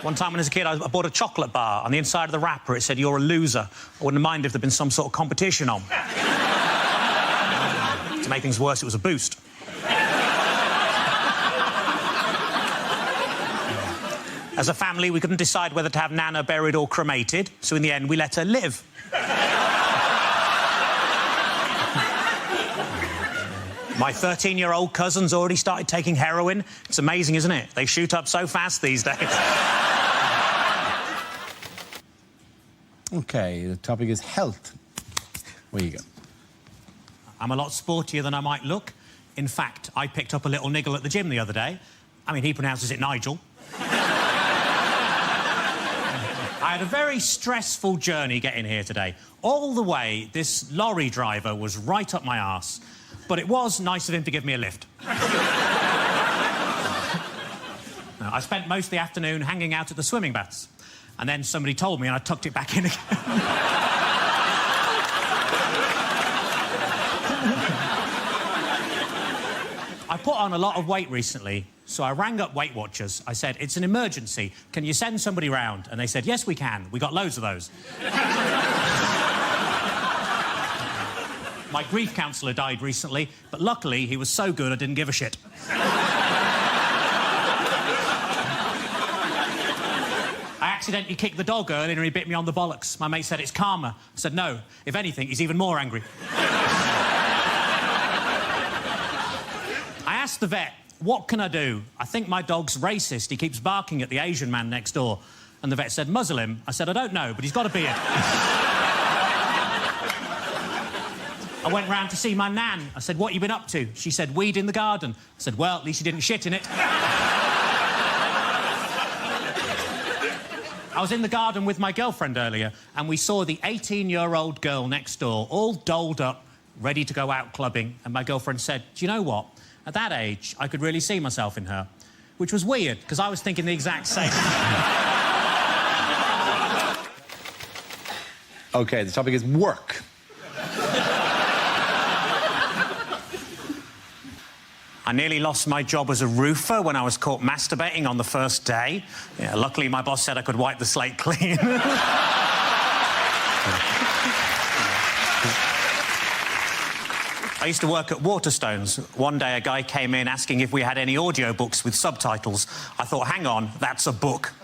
One time when I was a kid, I bought a chocolate bar. On the inside of the wrapper, it said, "You're a loser." I wouldn't mind if there'd been some sort of competition on. To make things worse, it was a boost. As a family, we couldn't decide whether to have Nana buried or cremated, so in the end, we let her live. My 13-year-old cousin's already started taking heroin. It's amazing, isn't it? They shoot up so fast these days. OK, the topic is health. Where you go? I'm a lot sportier than I might look. In fact, I picked up a little niggle at the gym the other day. I mean, he pronounces it Nigel. I had a very stressful journey getting here today. All the way, this lorry driver was right up my arse. But it was nice of him to give me a lift. I spent most of the afternoon hanging out at the swimming baths. And then somebody told me and I tucked it back in again. I put on a lot of weight recently, so I rang up Weight Watchers. I said, "It's an emergency. Can you send somebody round?" And they said, "Yes, we can. We got loads of those." My grief counsellor died recently, but luckily he was so good I didn't give a shit. I accidentally kicked the dog earlier and he bit me on the bollocks. My mate said it's karma. I said no. If anything, he's even more angry. I asked the vet, "What can I do? I think my dog's racist. He keeps barking at the Asian man next door." And the vet said, "Muzzle him." I said, "I don't know, but he's got a beard." I went round to see my nan. I said, "What you been up to?" She said, "Weed in the garden." I said, "Well, at least you didn't shit in it." I was in the garden with my girlfriend earlier, and we saw the 18-year-old girl next door, all dolled up, ready to go out clubbing. And my girlfriend said, "Do you know what? At that age, I could really see myself in her." Which was weird, because I was thinking the exact same. OK, the topic is work. I nearly lost my job as a roofer when I was caught masturbating on the first day. Yeah, luckily, my boss said I could wipe the slate clean. I used to work at Waterstones. One day a guy came in asking if we had any audiobooks with subtitles. I thought, hang on, that's a book.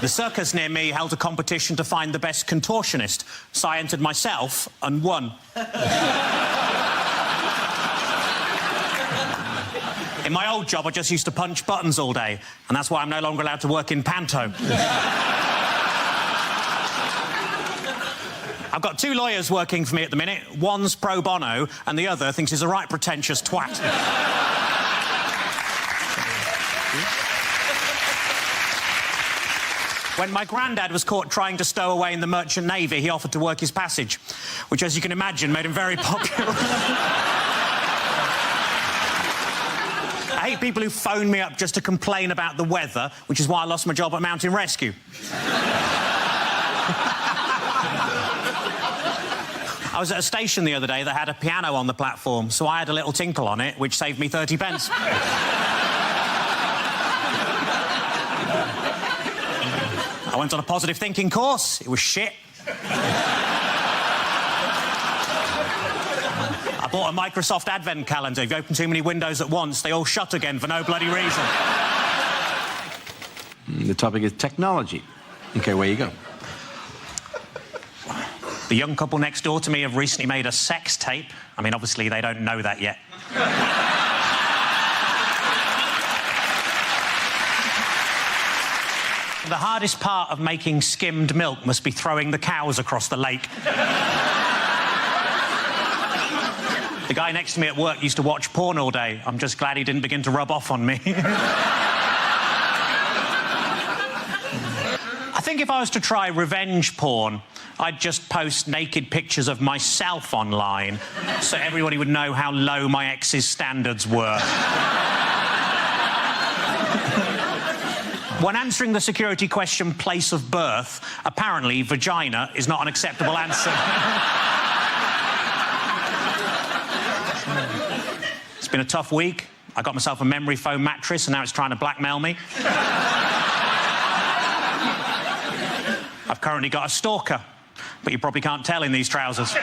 The circus near me held a competition to find the best contortionist, so I entered myself and won. In my old job, I just used to punch buttons all day, and that's why I'm no longer allowed to work in panto. I've got 2 lawyers working for me at the minute. One's pro bono, and the other thinks he's a right pretentious twat. When my granddad was caught trying to stow away in the Merchant Navy, he offered to work his passage, which, as you can imagine, made him very popular. I hate people who phone me up just to complain about the weather, which is why I lost my job at Mountain Rescue. I was at a station the other day that had a piano on the platform, so I had a little tinkle on it, which saved me 30 pence. I went on a positive thinking course. It was shit. I bought a Microsoft Advent calendar. If you open too many windows at once, they all shut again for no bloody reason. The topic is technology. OK, where you go? The young couple next door to me have recently made a sex tape. I mean, obviously, they don't know that yet. The hardest part of making skimmed milk must be throwing the cows across the lake. The guy next to me at work used to watch porn all day. I'm just glad he didn't begin to rub off on me. I think if I was to try revenge porn, I'd just post naked pictures of myself online so everybody would know how low my ex's standards were. When answering the security question, place of birth, apparently vagina is not an acceptable answer. It's been a tough week. I got myself a memory foam mattress and now it's trying to blackmail me. I've currently got a stalker, but you probably can't tell in these trousers.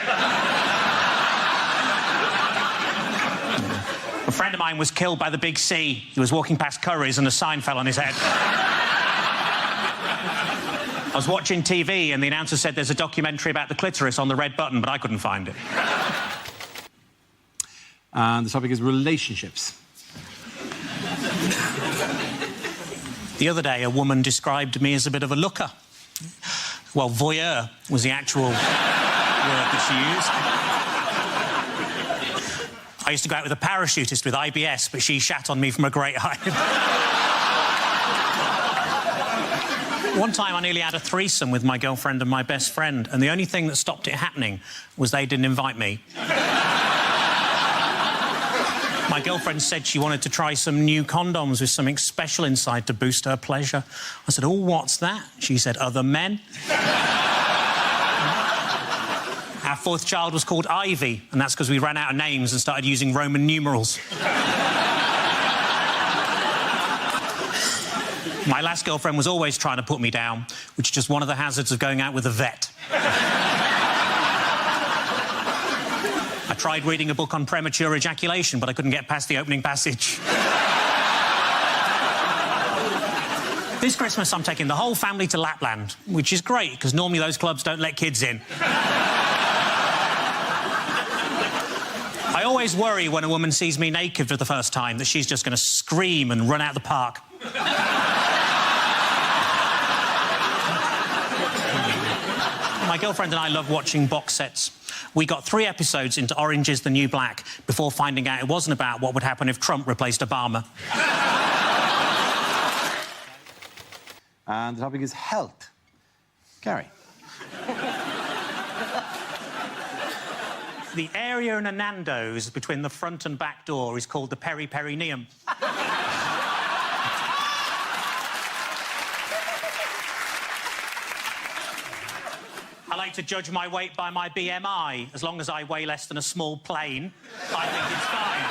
A friend of mine was killed by the big sea. He was walking past Curry's and a sign fell on his head. I was watching TV and the announcer said there's a documentary about the clitoris on the red button, but I couldn't find it. And the topic is relationships. The other day, a woman described me as a bit of a looker. Well, voyeur was the actual word that she used. I used to go out with a parachutist with IBS, but she shat on me from a great height. One time I nearly had a threesome with my girlfriend and my best friend, and the only thing that stopped it happening was they didn't invite me. My girlfriend said she wanted to try some new condoms with something special inside to boost her pleasure. I said, oh, what's that? She said, other men. Our 4th child was called Ivy, and that's because we ran out of names and started using Roman numerals. My last girlfriend was always trying to put me down, which is just one of the hazards of going out with a vet. I tried reading a book on premature ejaculation, but I couldn't get past the opening passage. This Christmas, I'm taking the whole family to Lapland, which is great, because normally those clubs don't let kids in. I always worry when a woman sees me naked for the first time that she's just going to scream and run out the park. My girlfriend and I love watching box sets. We got 3 episodes into Orange is the New Black before finding out it wasn't about what would happen if Trump replaced Obama. And the topic is health. Gary. The area in a Nando's between the front and back door is called the peri-perineum. I like to judge my weight by my BMI. As long as I weigh less than a small plane, I think it's fine.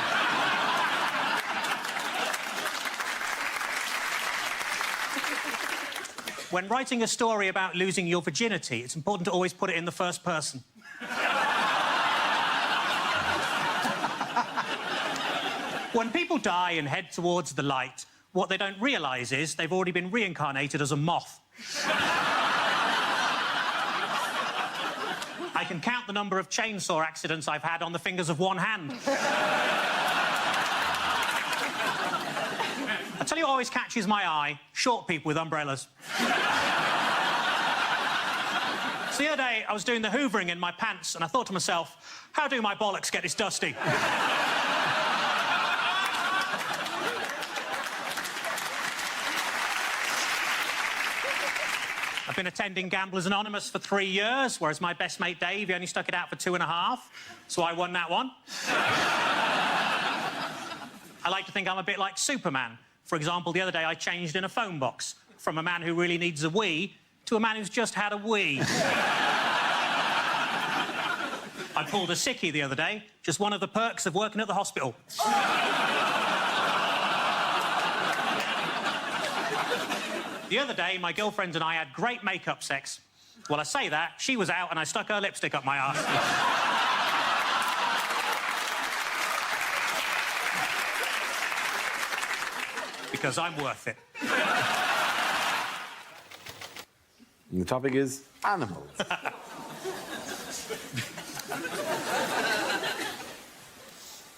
When writing a story about losing your virginity, it's important to always put it in the first person. When people die and head towards the light, what they don't realise is they've already been reincarnated as a moth. I can count the number of chainsaw accidents I've had on the fingers of one hand. I tell you what always catches my eye, short people with umbrellas. So the other day, I was doing the hoovering in my pants, and I thought to myself, how do my bollocks get this dusty? I've been attending Gamblers Anonymous for 3 years, whereas my best mate Dave, he only stuck it out for 2.5, so I won that one. I like to think I'm a bit like Superman. For example, the other day I changed in a phone box from a man who really needs a wee to a man who's just had a wee. I pulled a sickie the other day, just one of the perks of working at the hospital. The other day, my girlfriend and I had great make-up sex. Well, I say that, she was out and I stuck her lipstick up my arse. Because I'm worth it. And the topic is animals.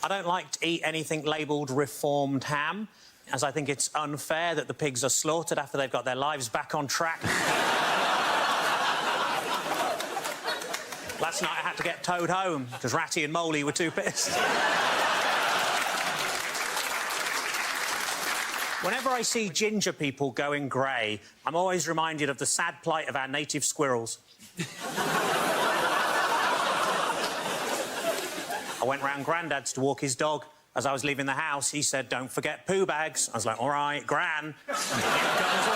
I don't like to eat anything labelled reformed ham, as I think it's unfair that the pigs are slaughtered after they've got their lives back on track. Last night I had to get towed home because Ratty and Moley were too pissed. Whenever I see ginger people going grey, I'm always reminded of the sad plight of our native squirrels. I went round Grandad's to walk his dog. As I was leaving the house, he said, "Don't forget poo bags." I was like, "All right, Gran." Here comes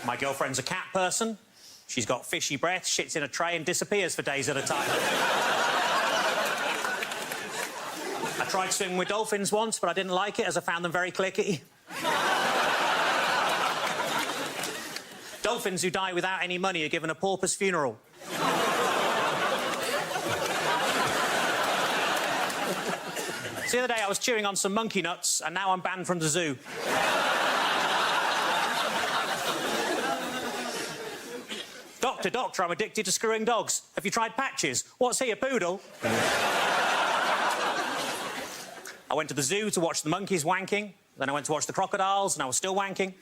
my girlfriend's a cat person. She's got fishy breath, shits in a tray and disappears for days at a time. I tried swimming with dolphins once, but I didn't like it as I found them very clicky. Dolphins who die without any money are given a pauper's funeral. So the other day I was chewing on some monkey nuts and now I'm banned from the zoo. Doctor, I'm addicted to screwing dogs. Have you tried patches? What's he, a poodle? I went to the zoo to watch the monkeys wanking. Then I went to watch the crocodiles and I was still wanking.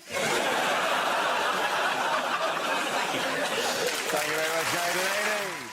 Thank you very much, Gary Delaney.